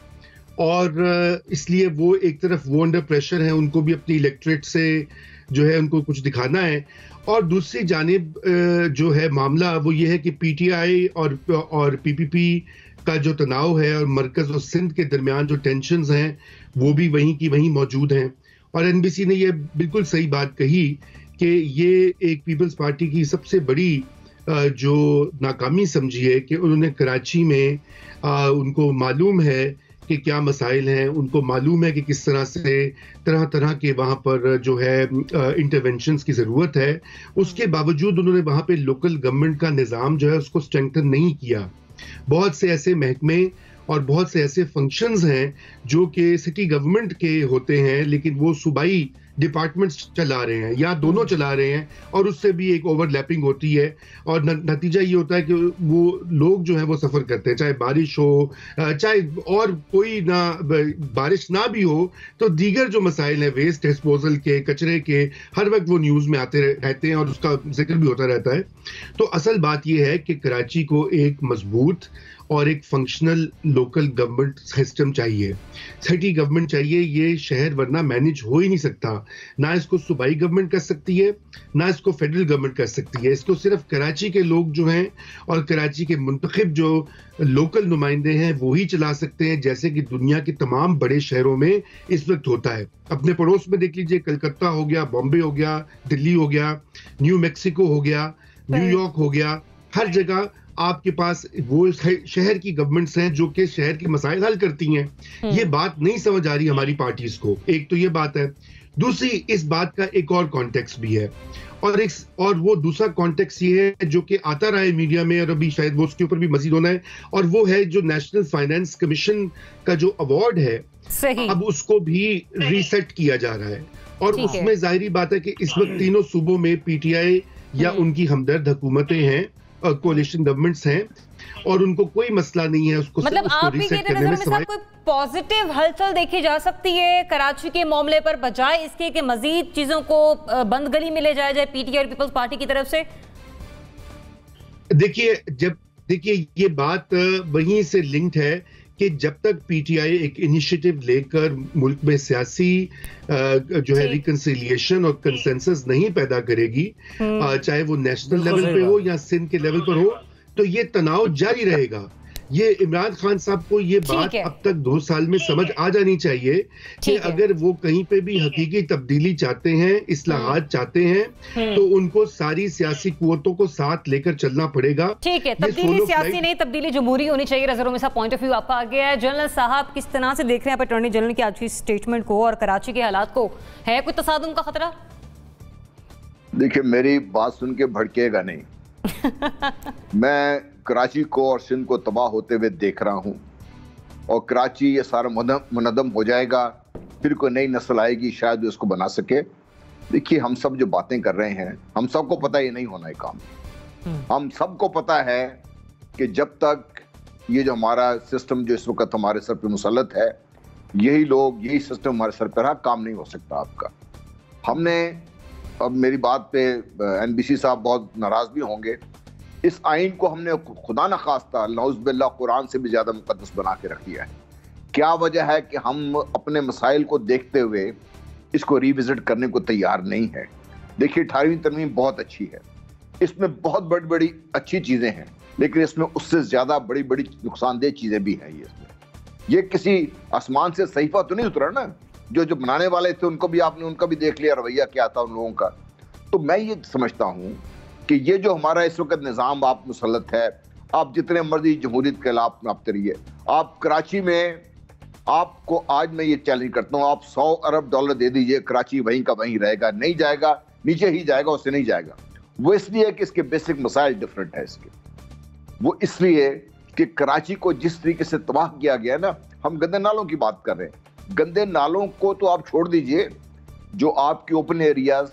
और इसलिए वो एक तरफ वो अंडर प्रेशर है, उनको भी अपनी इलेक्ट्रेट से जो है उनको कुछ दिखाना है, और दूसरी जानिब जो है मामला वो ये है कि पीटीआई और पीपीपी का जो तनाव है और मरकज और सिंध के दरमियान जो टेंशन्स हैं वो भी वहीं की वहीं मौजूद हैं। और एनबीसी ने ये बिल्कुल सही बात कही कि ये एक पीपल्स पार्टी की सबसे बड़ी जो नाकामी समझी है कि उन्होंने कराची में उनको मालूम है कि क्या मसाइल हैं, उनको मालूम है कि किस तरह से तरह तरह के वहाँ पर जो है इंटरवेंशंस की ज़रूरत है। उसके बावजूद उन्होंने वहाँ पे लोकल गवर्नमेंट का निज़ाम जो है उसको स्ट्रेंथन नहीं किया। बहुत से ऐसे महकमे और बहुत से ऐसे फंक्शंस हैं जो कि सिटी गवर्नमेंट के होते हैं, लेकिन वो सूबाई डिपार्टमेंट्स चला रहे हैं या दोनों चला रहे हैं, और उससे भी एक ओवरलैपिंग होती है और नतीजा ये होता है कि वो लोग जो है वो सफ़र करते हैं, चाहे बारिश हो चाहे और कोई ना बारिश ना भी हो, तो दीगर जो मसाइल हैं वेस्ट डिस्पोजल के, कचरे के, हर वक्त वो न्यूज़ में आते रहते हैं और उसका जिक्र भी होता रहता है। तो असल बात ये है कि कराची को एक मजबूत और एक फंक्शनल लोकल गवर्नमेंट सिस्टम चाहिए, सिटी गवर्नमेंट चाहिए। ये शहर वरना मैनेज हो ही नहीं सकता। ना इसको सूबाई गवर्नमेंट कर सकती है, ना इसको फेडरल गवर्नमेंट कर सकती है। इसको सिर्फ कराची के लोग जो हैं और कराची के मुंतखब जो लोकल नुमाइंदे हैं वो ही चला सकते हैं, जैसे कि दुनिया के तमाम बड़े शहरों में इस वक्त होता है। अपने पड़ोस में देख लीजिए, कलकत्ता हो गया, बॉम्बे हो गया, दिल्ली हो गया, न्यू मैक्सिको हो गया, न्यूयॉर्क हो गया, हर जगह आपके पास वो शहर की गवर्नमेंट्स हैं जो कि शहर के मसाइल हल करती हैं। ये बात नहीं समझ आ रही हमारी पार्टीज को। एक तो ये बात है, दूसरी इस बात का एक और कॉन्टेक्स्ट भी है, और वो दूसरा कॉन्टेक्स्ट ये है जो कि आता रहा है मीडिया में और अभी शायद वो उसके ऊपर भी मजीद होना है, और वो है जो नेशनल फाइनेंस कमीशन का जो अवार्ड है, सही। अब उसको भी रीसेट किया जा रहा है, और उसमें जाहिर बात है कि इस वक्त तीनों सूबों में पीटीआई या उनकी हमदर्द हुकूमतें हैं, कोalition गवर्नमेंट्स हैं, और उनको कोई मसला नहीं है उसको, मतलब आप भी कहते हैं कोई पॉजिटिव हलचल देखी जा सकती है कराची के मामले पर, बजाय इसके कि मजीद चीजों को बंद गली में ले जाया जाए पीटीआई और पीपल्स पार्टी की तरफ से? देखिए ये बात वहीं से लिंक्ड है कि जब तक पीटीआई एक इनिशिएटिव लेकर मुल्क में सियासी जो है रिकंसिलिएशन और कंसेंसस नहीं पैदा करेगी, चाहे वो नेशनल लेवल पे हो या सिंध के लेवल पर हो, तो ये तनाव जारी रहेगा। ये इमरान खान साहब को ये बात अब तक 2 साल में समझ आ जानी चाहिए कि अगर वो कहीं पे भी हकीकी तब्दीली चाहते हैं, इस्लाहात चाहते हैं, तो उनको सारी सियासी कुव्वतों को साथ लेकर चलना पड़ेगा। ठीक है, तब्दीली सियासी नहीं, तब्दीली जमहूरी होनी चाहिए। रज़ा साहब, पॉइंट ऑफ व्यू आपका आ गया है। जनरल साहब, किस तरह से देख रहे हैं आप अटॉर्नी जनरल की आज की स्टेटमेंट को और कराची के हालात को? है कोई तसादुम का खतरा? देखिए, मेरी बात सुन के भड़केगा नहीं। मैं कराची को और सिंध को तबाह होते हुए देख रहा हूँ, और कराची ये सारा मुनदम हो जाएगा, फिर कोई नई नस्ल आएगी शायद इसको बना सके। देखिए, हम सब जो बातें कर रहे हैं, हम सबको पता है ये नहीं होना है काम। हम सबको पता है कि जब तक ये जो हमारा सिस्टम जो इस वक्त हमारे सर पे मुसल्लत है, यही लोग, यही सिस्टम हमारे सर पे रहा, काम नहीं हो सकता आपका। हमने, अब मेरी बात पे एनबीसी साहब बहुत नाराज भी होंगे, इस आइन को हमने खुदा न खास्ता नौज़ुबिल्लाह कुरान से भी ज़्यादा मुक़द्दस बना के रख दिया है। क्या वजह है कि हम अपने मसाइल को देखते हुए इसको रिविजिट करने को तैयार नहीं है। देखिए 18वीं तरमीम बहुत अच्छी है, इसमें बहुत बड़ी बड़ी अच्छी चीजें हैं, लेकिन इसमें उससे ज्यादा बड़ी बड़ी नुकसानदेह चीजें भी हैं। ये किसी आसमान से सहीफा तो नहीं उतरा ना, जो बनाने वाले थे उनको भी आपने उनका भी देख लिया रवैया क्या था उन लोगों का। तो मैं ये समझता हूं कि ये जो हमारा इस वक्त निज़ाम आप मुसल्लत है, आप जितने मर्जी जमहूरियत के खिलाफ नापते रहिए, आप कराची में, आपको आज मैं ये चैलेंज करता हूँ, आप $100 अरब दे दीजिए, कराची वहीं का वहीं रहेगा, नहीं जाएगा, नीचे ही जाएगा, उससे नहीं जाएगा। वो इसलिए कि इसके बेसिक मसाइल डिफरेंट है इसके, वो इसलिए कि कराची को जिस तरीके से तबाह किया गया ना, हम गंदे नालों की बात कर रहे हैं, गंदे नालों को तो आप छोड़ दीजिए, जो आपके ओपन एरियाज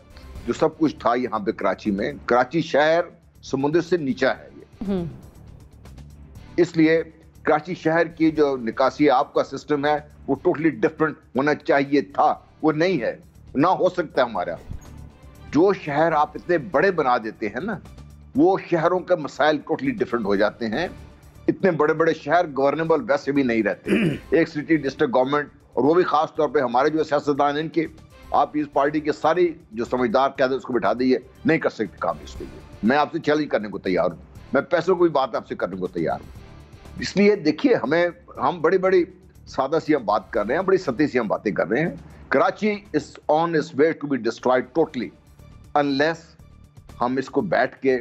जो सब कुछ था यहाँ पे कराची में, कराची शहर समुद्र से नीचा है ये, इसलिए कराची शहर की जो निकासी आपका सिस्टम है वो टोटली डिफरेंट होना चाहिए था, वो नहीं है, ना हो सकता हमारा। जो शहर आप इतने बड़े बना देते हैं ना, वो शहरों के मसाइल टोटली डिफरेंट हो जाते हैं। इतने बड़े बड़े शहर गवर्नेबल वैसे भी नहीं रहते। एक सिटी डिस्ट्रिक्ट गवर्नमेंट, और वो भी खास तौर पे हमारे जो सियासतदान इनके, आप इस पार्टी के सारी जो समझदार कहते हैं उसको बिठा दीजिए, नहीं कर सकते काम इसके लिए। मैं आपसे चैलेंज करने को तैयार हूँ, मैं पैसों की बात आपसे करने को तैयार हूँ। इसलिए देखिए हम बड़ी बड़ी सादा सी हम बात कर रहे हैं, बड़ी सती सी हम बातें कर रहे हैं। Karachi is on its way to be destroyed totally unless हम इसको बैठ के,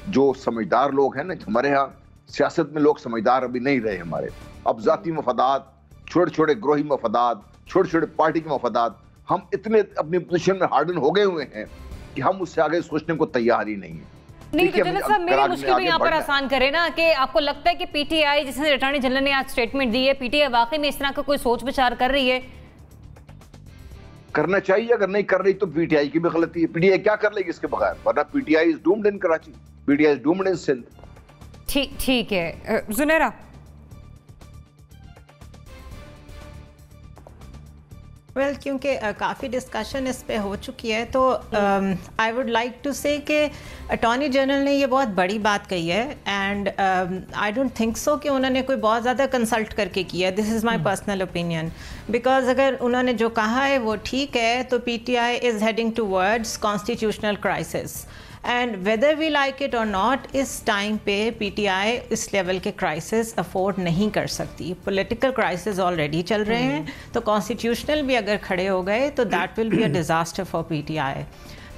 जो समझदार लोग हैं ना, हमारे यहाँ सियासत में लोग समझदार अभी नहीं रहे हमारे, अब जाती मफादात, छोटे छोटे ग्रोही मफादात, छोटे छोटे पार्टी के मफादात, हम इतने अपनी पोजीशन में हार्डन हो गए हुए हैं कि हम उससे आगे सोचने को तैयार ही नहीं है। नहीं तो जनरल साहब, मेरी मुश्किल भी यहाँ पर आसान करे ना, कि आपको लगता है कि पीटीआई, जिसने अटॉर्नी जनरल ने आज स्टेटमेंट दी है, पीटीआई वाकई में इस तरह का कोई सोच विचार कर रही है? करना चाहिए, अगर नहीं कर रही तो पीटीआई की भी गलती है। पीटीआई क्या कर लेगी इसके बगैर, वरना PTI is doomed in Karachi, PTI is doomed in Sindh. ठीक है जुनेरा। वेल क्योंकि काफ़ी डिस्कशन इस पे हो चुकी है, तो आई वुड लाइक टू से कि अटॉर्नी जनरल ने ये बहुत बड़ी बात कही है, and I don't think so कि उन्होंने कोई बहुत ज़्यादा कंसल्ट करके किया। This is my personal opinion, because अगर उन्होंने जो कहा है वो ठीक है, तो PTI is heading towards constitutional crisis, and whether we like it और नॉट, इस टाइम पे पीटीआई इस लेवल के क्राइसिस अफोर्ड नहीं कर सकती। पॉलिटिकल क्राइसिस ऑलरेडी चल रहे हैं, तो कॉन्स्टिट्यूशनल भी अगर खड़े हो गए तो that will be a disaster for PTI.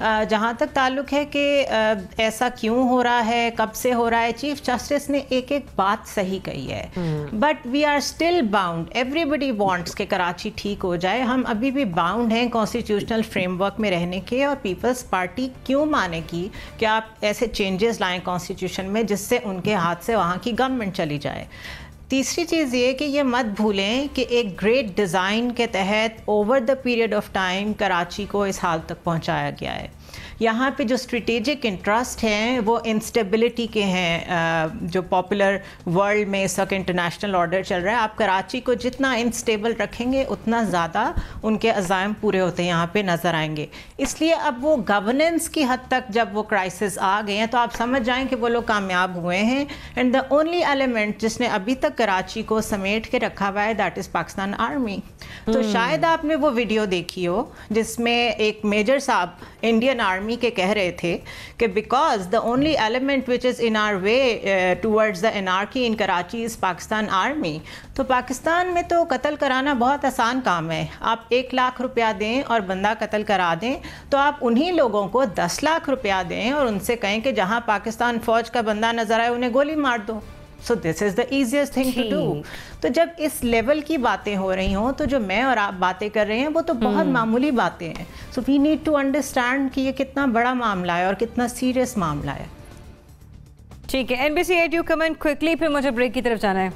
जहाँ तक ताल्लुक है कि ऐसा क्यों हो रहा है, कब से हो रहा है, चीफ जस्टिस ने एक एक बात सही कही है, but we are still bound. Everybody wants कि कराची ठीक हो जाए, हम अभी भी बाउंड हैं कॉन्स्टिट्यूशनल फ्रेमवर्क में रहने के, और पीपल्स पार्टी क्यों मानेगी कि आप ऐसे चेंजेस लाएं कॉन्स्टिट्यूशन में जिससे उनके हाथ से वहाँ की गवर्नमेंट चली जाए। तीसरी चीज़ ये कि ये मत भूलें कि एक ग्रेट डिज़ाइन के तहत over the period of time Karachi को इस हाल तक पहुंचाया गया है। यहाँ पे जो स्ट्रेटेजिक इंटरेस्ट हैं वो इंस्टेबिलिटी के हैं, जो पॉपुलर वर्ल्ड में इस वक्त इंटरनेशनल ऑर्डर चल रहा है। आप कराची को जितना इंस्टेबल रखेंगे उतना ज़्यादा उनके अज़ाइम पूरे होते हैं यहाँ पे नज़र आएंगे। इसलिए अब वो गवर्नेंस की हद तक जब वो क्राइसिस आ गए हैं तो आप समझ जाएं कि वो लोग कामयाब हुए हैं, एंड द ओनली एलिमेंट जिसने अभी तक कराची को समेट के रखा हुआ है दैट इज़ पाकिस्तान आर्मी। तो शायद आपने वो वीडियो देखी हो जिसमें एक मेजर साहब इंडियन आर्मी के कह रहे थे कि because the only element which is in are way towards the anarchy in Karachi is Pakistan army. तो पाकिस्तान में तो कत्ल कराना बहुत आसान काम है, आप 1 लाख रुपया दें और बंदा कत्ल करा दें, तो आप उन्हीं लोगों को 10 लाख रुपया दें और उनसे कहें कि जहां पाकिस्तान फौज का बंदा नजर आए उन्हें गोली मार दो। So this is the easiest thing to do. तो जब इस लेवल की बातें हो रही हों तो जो मैं और आप बातें कर रहे हैं वो तो बहुत मामूली बातें हैं। So we need to understand कि ये कितना बड़ा मामला है और कितना सीरियस मामला है। ठीक है, NBC 8 यू कमेंट क्विकली, फिर मुझे ब्रेक की तरफ जाना है।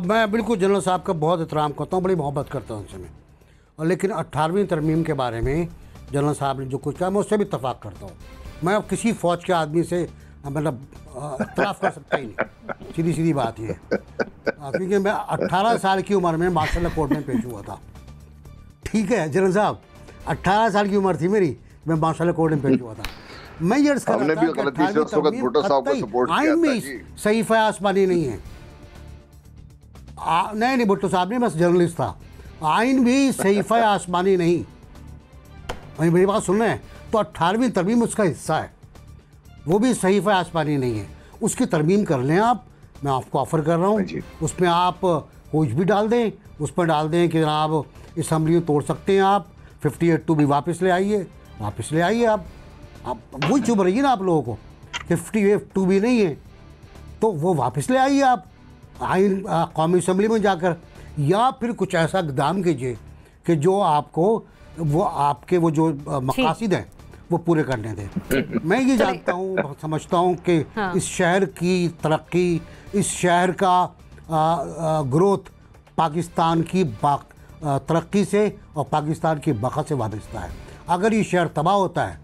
मैं बिल्कुल जनरल साहब का बहुत एहतराम करता हूँ, बड़ी मोहब्बत करता हूँ उनसे मैं, और लेकिन 18वीं तरमीम के बारे में जनरल साहब ने जो कुछ कहा मैं उससे भी इत्तफाक करता हूँ। मैं अब किसी फ़ौज के आदमी से मतलब इख्तलाफ कर सकता ही नहीं, सीधी सीधी बात ये है, क्योंकि मैं 18 साल की उम्र में मार्शल कोर्ट में पेश हुआ था। ठीक है जनरल साहब, 18 साल की उम्र थी मेरी, मैं मार्शल कोर्ट में पेश हुआ था। मैं ये अर्ज़ कर रहा था कि आइन में सहीफ़ा आसमानी नहीं है। नहीं भुट्टो साहब नहीं, बस जर्नलिस्ट था, आइन भी सहीफ़ा आसमानी नहीं, मेरी बात सुन रहे हैं, तो 18वीं तरमीम उसका हिस्सा है, वो भी सहीफ़ा आसमानी नहीं है, उसकी तरमीम कर लें आप, मैं आपको ऑफ़र कर रहा हूँ, उसमें आप कुछ भी डाल दें, उसमें डाल दें कि जनाब असम्बली में तोड़ सकते हैं आप, 58(2) भी वापस ले आइए, वापस ले आइए आप वही चुभ रही है ना आप लोगों को, 58(2) भी नहीं है तो वो वापस ले आइए आप आइन कौमी असम्बली में जाकर, या फिर कुछ ऐसा इक़दाम कीजिए कि जो आपको वो आपके वो जो मकासद हैं वो पूरे करने दें। मैं ये जानता हूँ, समझता हूँ कि इस शहर की तरक्की, इस शहर का ग्रोथ पाकिस्तान की तरक्की से और पाकिस्तान की बका से वाबस्ता है। अगर ये शहर तबाह होता है,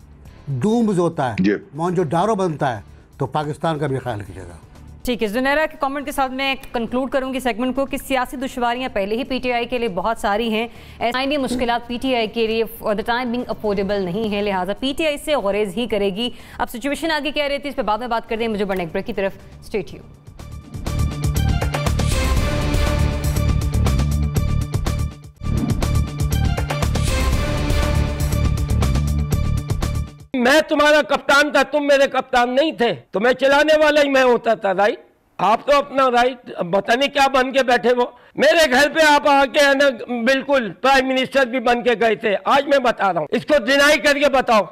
डूम्स होता है, मोहनजोदारो बनता है, तो पाकिस्तान का भी ख्याल कीजिएगा। ठीक है, जुनैरा के कमेंट के साथ मैं कंक्लूड करूंगी सेगमेंट को कि सियासी दुश्वारियां पहले ही पीटीआई के लिए बहुत सारी हैं, ऐसी मुश्किलात पीटीआई के लिए for the time being affordable नहीं है, लिहाजा पीटीआई से गुरेज ही करेगी। अब सिचुएशन आगे क्या रहती है इस पर बाद में बात करते हैं, मुझे बढ़ने ब्रेक की तरफ, स्टे ट्यून्ड। मैं तुम्हारा कप्तान था, तुम मेरे कप्तान नहीं थे, तो मैं चलाने वाला ही मैं होता था, राइट? आप तो अपना राइट पता नहीं क्या बन के बैठे हो। मेरे घर पे आप आके है ना बिल्कुल प्राइम मिनिस्टर भी बन के गए थे, आज मैं बता रहा हूँ, इसको डिनाई करके बताओ।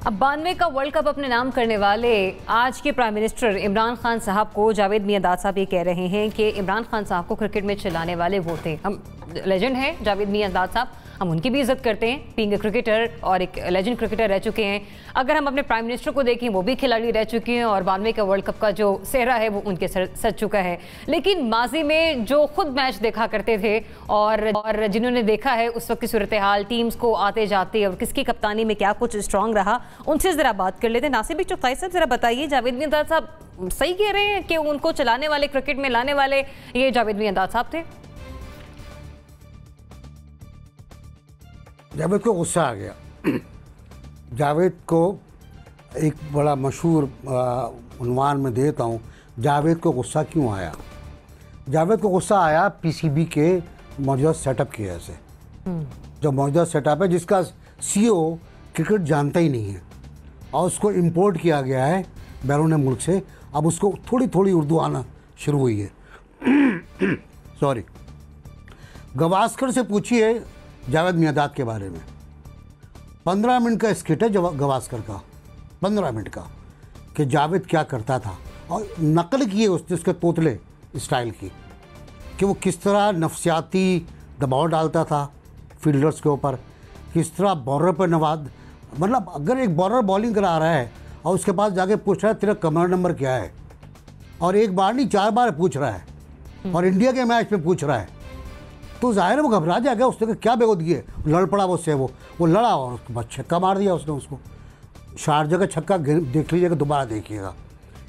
अब 92 का वर्ल्ड कप अपने नाम करने वाले आज के प्राइम मिनिस्टर इमरान खान साहब को जावेद मियांदाद साहब ये कह रहे हैं कि इमरान खान साहब को क्रिकेट में चलाने वाले वो थे। हम लेजेंड हैं जावेद मियांदाद साहब, हम उनकी भी इज्जत करते हैं, बीइंग अ क्रिकेटर और एक लेजेंड क्रिकेटर रह चुके हैं। अगर हम अपने प्राइम मिनिस्टर को देखें, वो भी खिलाड़ी रह चुके हैं और 92 का वर्ल्ड कप का जो सेहरा है वो उनके सर चुका है। लेकिन माजी में जो खुद मैच देखा करते थे और जिन्होंने देखा है उस वक्त की सूरत हाल, टीम्स को आते जाते और किसकी कप्तानी में क्या कुछ स्ट्रांग रहा, उनसे ज़रा बात कर लेते हैं। नासिर चौथाई साहब ज़रा बताइए, जावेद मियांदाद साहब सही कह रहे हैं कि उनको चलाने वाले, क्रिकेट में लाने वाले ये जावेद मियांदाद साहब थे? जावेद को गुस्सा आ गया। जावेद को एक बड़ा मशहूर उन्वान में देता हूँ, जावेद को गुस्सा क्यों आया। जावेद को गुस्सा आया पीसीबी के मौजूदा सेटअप की वजह से। जो मौजूदा सेटअप है जिसका सीईओ क्रिकेट जानता ही नहीं है और उसको इंपोर्ट किया गया है बैरून मुल्क से, अब उसको थोड़ी थोड़ी उर्दू आना शुरू हुई है। सॉरी, गवास्कर से पूछिए जावेद मियांदाद के बारे में, 15 मिनट का स्किट है गवास्कर का, 15 मिनट का, कि जावेद क्या करता था, और नकल की है उसने उसके तोतले स्टाइल की, कि वो किस तरह नफसियाती दबाव डालता था फील्डर्स के ऊपर, किस तरह बॉलर पर नवाज, मतलब अगर एक बॉलर बॉलिंग करा रहा है और उसके पास जाके पूछ रहा है तेरा कमर नंबर क्या है, और एक बार नहीं 4 बार पूछ रहा है और इंडिया के मैच में पूछ रहा है, तो जाहिर है वो घबरा जाएगा। उसने क्या बेगोदगी है, लड़ पड़ा उससे, वो लड़ा और उसके बाद छक्का मार दिया उसने उसको। शारजा का छक्का देख लीजिएगा, दोबारा देखिएगा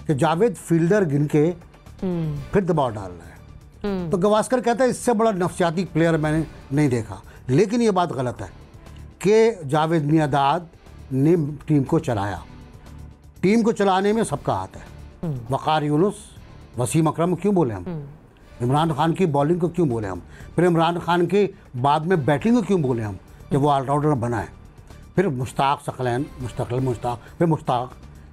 कि जावेद फील्डर गिन के फिर दबाव डाल रहा है। तो गवास्कर कहता है इससे बड़ा नफसियाती प्लेयर मैंने नहीं देखा। लेकिन ये बात गलत है कि जावेद मियांदाद ने टीम को चलाया। टीम को चलाने में सबका हाथ है। वक़ार यूनुस, वसीम अकरम क्यों बोले हम, इमरान खान की बॉलिंग को क्यों बोले हम, फिर इमरान खान के बाद में बैटिंग को क्यों बोले हम जब वो ऑलराउंडर बना है, फिर मुश्ताक सकलैन, मुश्ताक, फिर मुश्ताक,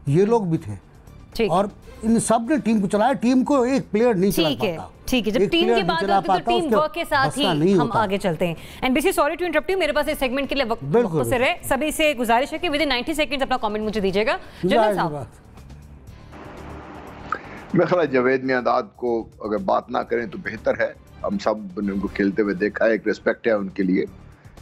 ये लोग भी थे और इन सब ने टीम को चलाया। टीम को एक प्लेयर नहीं चला पाता। ठीक है, जब टीम की बात होती है तो टीम वर्क के साथ ही हम आगे चलते हैं। NBC sorry to interrupt you, मेरे पास इस सेगमेंट के लिए वक्त मुख्तसर है, सभी से गुजारिश है कि विद इन 90 सेकंड्स अपना कमेंट मुझे दीजिएगा। जनरल साहब, मैं ख्याल जावेद मियांदाद को अगर बात ना करें तो बेहतर है। हम सब ने उनको खेलते हुए देखा है, एक रिस्पेक्ट है उनके लिए,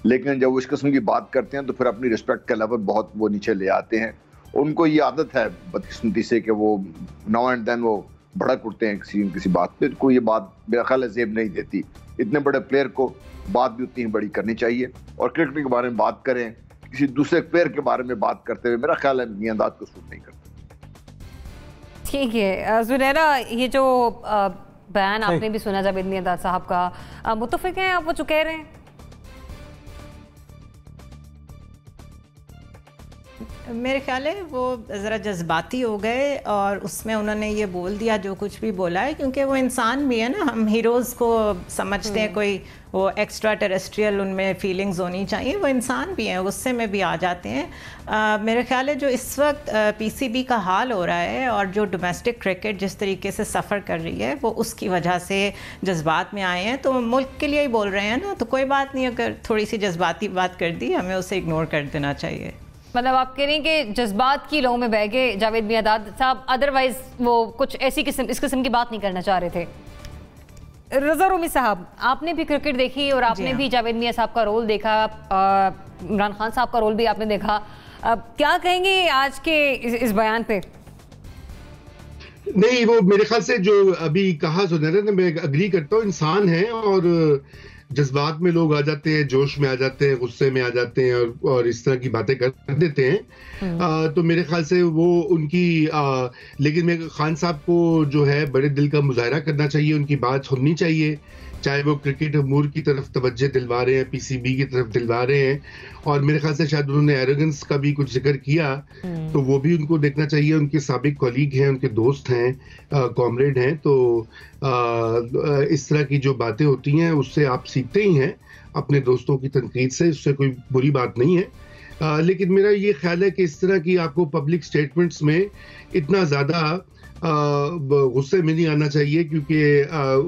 लेकिन जब वो इस किस्म की बात करते हैं तो फिर अपनी रिस्पेक्ट का लेवल बहुत वो नीचे ले आते हैं। उनको ये आदत है बदकिस्मती से कि वो नाउ एंड देन वो भड़क उठते हैं किसी बात पे। को ये बात मेरा ख्याल है जेब नहीं देती। इतने बड़े प्लेयर को बात भी उतनी ही बड़ी करनी चाहिए, और क्रिकेट के बारे में बात करें, किसी दूसरे प्लेयर के बारे में बात करते हुए मेरा ख्याल है मियांदाद को सूट नहीं करता। ठीक है जुनैरा, ये जो बयान आपने भी सुना जावेद मियांदाद साहब का, मुत्तफिक हैं आप वो जो कह रहे हैं? मेरे ख्याल है वो ज़रा जज्बाती हो गए और उसमें उन्होंने ये बोल दिया जो कुछ भी बोला है, क्योंकि वो इंसान भी है ना, हम हीरोज़ को समझते हैं कोई वो एक्स्ट्रा टेरेस्ट्रियल उनमें फीलिंग्स होनी चाहिए, वो इंसान भी हैं, गुस्से में भी आ जाते हैं। मेरे ख्याल है जो इस वक्त पीसीबी का हाल हो रहा है और जो डोमेस्टिक क्रिकेट जिस तरीके से सफ़र कर रही है वो उसकी वजह से जज्बात में आए हैं। तो मुल्क के लिए ही बोल रहे हैं ना, तो कोई बात नहीं, अगर थोड़ी सी जज्बाती बात कर दी हमें उसे इग्नोर कर देना चाहिए। मतलब आप कह रही हैं कि जज्बात की लौ में बह गए जावेद मियांदाद साहब, अदरवाइज वो कुछ ऐसी इस किस्म की बात नहीं करना चाह रहे थे। रज़ा रूमी साहब, आपने भी क्रिकेट देखी और आपने भी जावेद मियां साहब का रोल देखा, इमरान खान साहब का रोल भी आपने देखा, क्या कहेंगे आज के इस बयान पे? नहीं, वो मेरे ख्याल से जो अभी कहा सुनहरा ने, मैं अग्री करता हूँ, इंसान है और जज्बात में लोग आ जाते हैं, जोश में आ जाते हैं, गुस्से में आ जाते हैं और इस तरह की बातें कर देते हैं। तो मेरे ख्याल से वो उनकी लेकिन मैं खान साहब को जो है बड़े दिल का मुजाहरा करना चाहिए, उनकी बात सुननी चाहिए, चाहे वो क्रिकेट अमूर की तरफ तवज्जो दिलवा रहे हैं, पीसीबी की तरफ दिलवा रहे हैं, और मेरे ख्याल से शायद उन्होंने एरोगेंस का भी कुछ जिक्र किया, तो वो भी उनको देखना चाहिए। उनके साबिक कॉलीग हैं, उनके दोस्त हैं, कॉमरेड हैं, तो इस तरह की जो बातें होती हैं उससे आप सीखते ही हैं अपने दोस्तों की तनकीद से, उससे कोई बुरी बात नहीं है। लेकिन मेरा ये ख्याल है कि इस तरह की आपको पब्लिक स्टेटमेंट्स में इतना ज़्यादा गुस्से में नहीं आना चाहिए, क्योंकि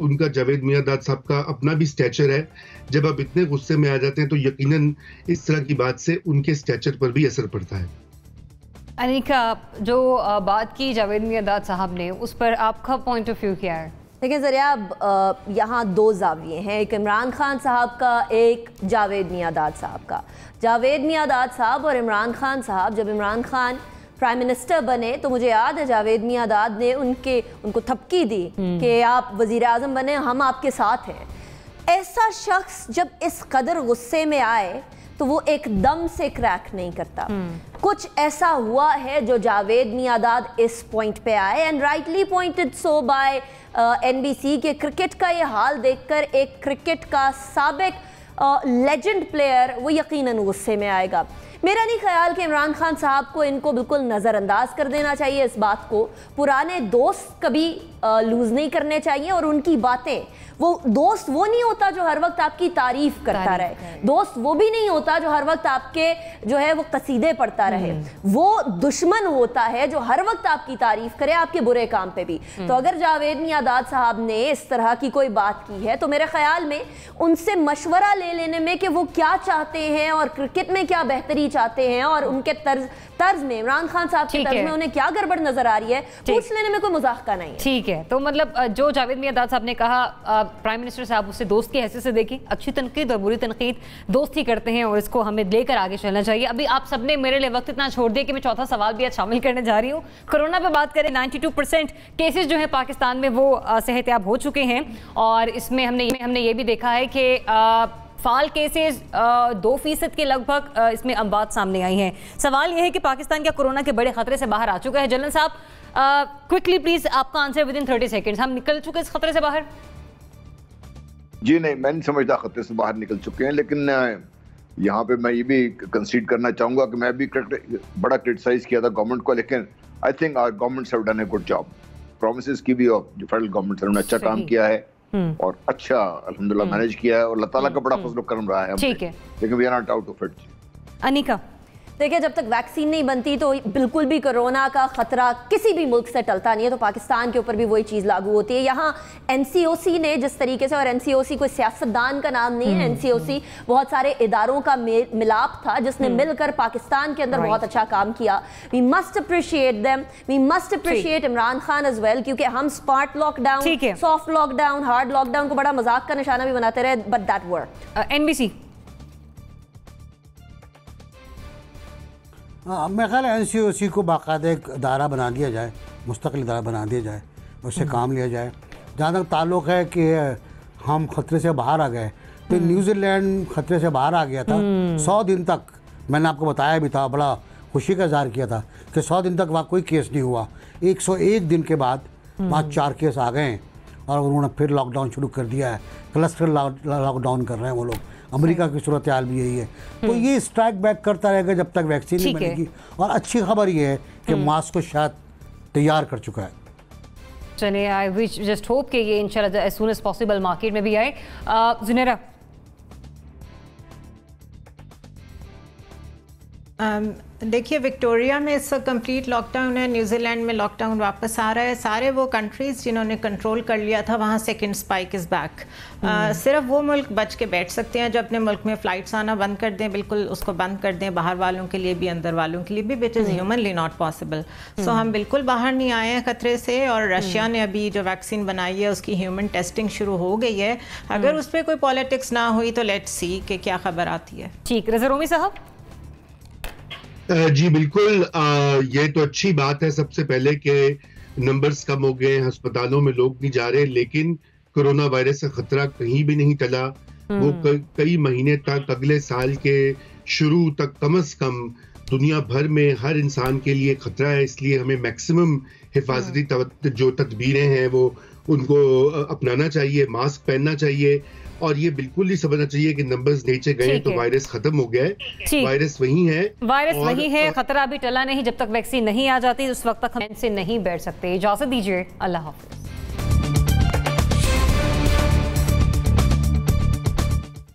उनका जावेद मियांदाद साहब का अपना भी स्टैचर है। जब आप इतने गुस्से में आ जाते हैं तो यकीनन इस तरह की बात से उनके स्टैचर पर भी असर पड़ता है। अनिका, जो बात की जावेद मियांदाद साहब ने, उस पर आपका पॉइंट ऑफ व्यू क्या है? देखिए ज़रिया, यहाँ दो जाविये हैं, एक इमरान खान साहब का, एक जावेद मियांदाद साहब का। जावेद मियांदाद साहब और इमरान खान साहब, जब इमरान खान प्राइम मिनिस्टर बने तो मुझे याद है जावेद मियांदाद ने उनको थपकी दी कि आप वज़ीर आज़म बने, हम आपके साथ हैं। ऐसा शख्स जब इस कदर गुस्से में आए तो वो एकदम से क्रैक नहीं करता। कुछ ऐसा हुआ है जो जावेद मियांदाद इस पॉइंट पे आए, and rightly pointed so by NBC के क्रिकेट का ये हाल देखकर एक क्रिकेट का साबिक लेजेंड प्लेयर वो यकीनन गुस्से में आएगा। मेरा नहीं ख्याल कि इमरान खान साहब को इनको बिल्कुल नज़रअंदाज कर देना चाहिए इस बात को। पुराने दोस्त कभी लूज़ नहीं करने चाहिए, और उनकी बातें, वो दोस्त वो नहीं होता जो हर वक्त आपकी तारीफ करता रहे, दोस्त वो भी नहीं होता जो हर वक्त आपके जो है वो कसीदे पढ़ता रहे, वो दुश्मन होता है जो हर वक्त आपकी तारीफ करे आपके बुरे काम पे भी। तो अगर जावेद मियांदाद साहब ने इस तरह की कोई बात की है तो मेरे ख्याल में उनसे मशवरा ले लेने में कि वो क्या चाहते हैं और क्रिकेट में क्या बेहतरी चाहते हैं और उनके तर्ज में, इमरान खान साहब के तर्ज में उन्हें क्या गड़बड़ नजर आ रही है, पूछ लेने में कोई मजाक नहीं है। ठीक है, तो मतलब जो जावेद मियांदाद साहब ने कहा, प्राइम मिनिस्टर साहब उसे दोस्त की हैसियत से देखी, अच्छी तनकीद और बुरी तनकीद दोस्त ही करते हैं और इसको हमें लेकर आगे चलना चाहिए। अभी आप सबने मेरे लिए वक्त इतना छोड़ दिया कि मैं चौथा सवाल भी आज शामिल करने जा रही हूँ। कोरोना पे बात करें, 92% केसेस जो है पाकिस्तान में वो सेहतयाब हो चुके हैं, और इसमें हमने ये भी देखा है कि फाल केसेस 2% के लगभग इसमें अमवात सामने आई हैं। सवाल यह है कि पाकिस्तान क्या कोरोना के बड़े खतरे से बाहर आ चुका है? जलन साहब, क्विकली प्लीज आपका आंसर विद इन 30 सेकेंड्स। हम निकल चुके इस खतरे से बाहर? जी नहीं, मैं नहीं समझता खतरे से बाहर निकल चुके हैं, लेकिन यहाँ पे मैं ये भी कंसीड करना चाहूँगा कि मैं भी बड़ा क्रिटिसाइज किया था गवर्नमेंट को, लेकिन I think our governments have done a good job. Promises की भी और जो फेडरल गवर्नमेंट ने अच्छा काम किया है और अच्छा अल्हम्दुलिल्लाह मैनेज किया है, और अल्लाह ताला का बड़ा फजल करम रहा है। ठीक है, लेकिन we are not out of it. Anika, देखिए, जब तक वैक्सीन नहीं बनती तो बिल्कुल भी कोरोना का खतरा किसी भी मुल्क से टलता नहीं है, तो पाकिस्तान के ऊपर भी वही चीज़ लागू होती है। यहाँ NCOC ने जिस तरीके से, और NCOC कोई सियासतदान का नाम नहीं है, NCOC बहुत सारे इदारों का मिलाप था जिसने मिलकर पाकिस्तान के अंदर बहुत अच्छा काम किया। We must appreciate them, we must appreciate Imran Khan as well, क्योंकि हम smart lockdown, soft lockdown, hard lockdown को बड़ा मजाक का निशाना भी बनाते रहे, बट दैट वर्क। NBC, हाँ, मेरा ख्याल है NCOC को बाकायदा एक अदारा बना दिया जाए, मुस्तकिल अदारा बना दिया जाए, उससे काम लिया जाए। जहाँ तक ताल्लुक़ है कि हम खतरे से बाहर आ गए, तो न्यूजीलैंड खतरे से बाहर आ गया था। 100 दिन तक, मैंने आपको बताया भी था, बड़ा खुशी का इज़हार किया था कि 100 दिन तक वहाँ कोई केस नहीं हुआ। 101 दिन के बाद वहाँ 4 केस आ गए और उन्होंने फिर लॉकडाउन शुरू कर दिया है, क्लस्टर लॉकडाउन कर रहे हैं वो लोग। अमेरिका की सूरत हाल भी यही है। तो ये स्ट्राइक बैक करता रहेगा जब तक वैक्सीन नहीं बनेगी। और अच्छी खबर ये है कि मास्क को शायद तैयार कर चुका है। चलिए, आई विश जस्ट होप कि ये इंशाल्लाह as soon as possible market में भी आए। जुनेरा, देखिए, विक्टोरिया में इस वक्त कंप्लीट लॉकडाउन है, न्यूजीलैंड में लॉकडाउन वापस आ रहा है। सारे वो कंट्रीज़ जिन्होंने कंट्रोल कर लिया था वहाँ सेकंड स्पाइक इज़ बैक। सिर्फ वो मुल्क बच के बैठ सकते हैं जो अपने मुल्क में फ़्लाइट्स आना बंद कर दें, बिल्कुल उसको बंद कर दें, बाहर वालों के लिए भी अंदर वालों के लिए भी, which is humanly not possible. So हम बिल्कुल बाहर नहीं आए हैं खतरे से। और रशिया ने अभी जो वैक्सीन बनाई है उसकी ह्यूमन टेस्टिंग शुरू हो गई है। अगर उस पर कोई पॉलिटिक्स ना हुई तो लेट्स सी कि क्या खबर आती है। ठीक, रज़ा रोमी साहब। जी बिल्कुल, ये तो अच्छी बात है सबसे पहले कि नंबर्स कम हो गए, अस्पतालों में लोग नहीं जा रहे, लेकिन कोरोना वायरस का खतरा कहीं भी नहीं टला। वो कई महीने तक, अगले साल के शुरू तक कम से कम दुनिया भर में हर इंसान के लिए खतरा है। इसलिए हमें मैक्सिमम हिफाजती जो तदबीरें हैं वो उनको अपनाना चाहिए, मास्क पहनना चाहिए। और ये बिल्कुल नहीं समझना चाहिए कि नंबर्स नीचे गए तो वायरस खत्म हो गया है। वायरस वही है, वायरस वही है, खतरा भी टला नहीं। जब तक वैक्सीन नहीं आ जाती उस वक्त तक हम से नहीं बैठ सकते। इजाजत दीजिए, अल्लाह हाफिज।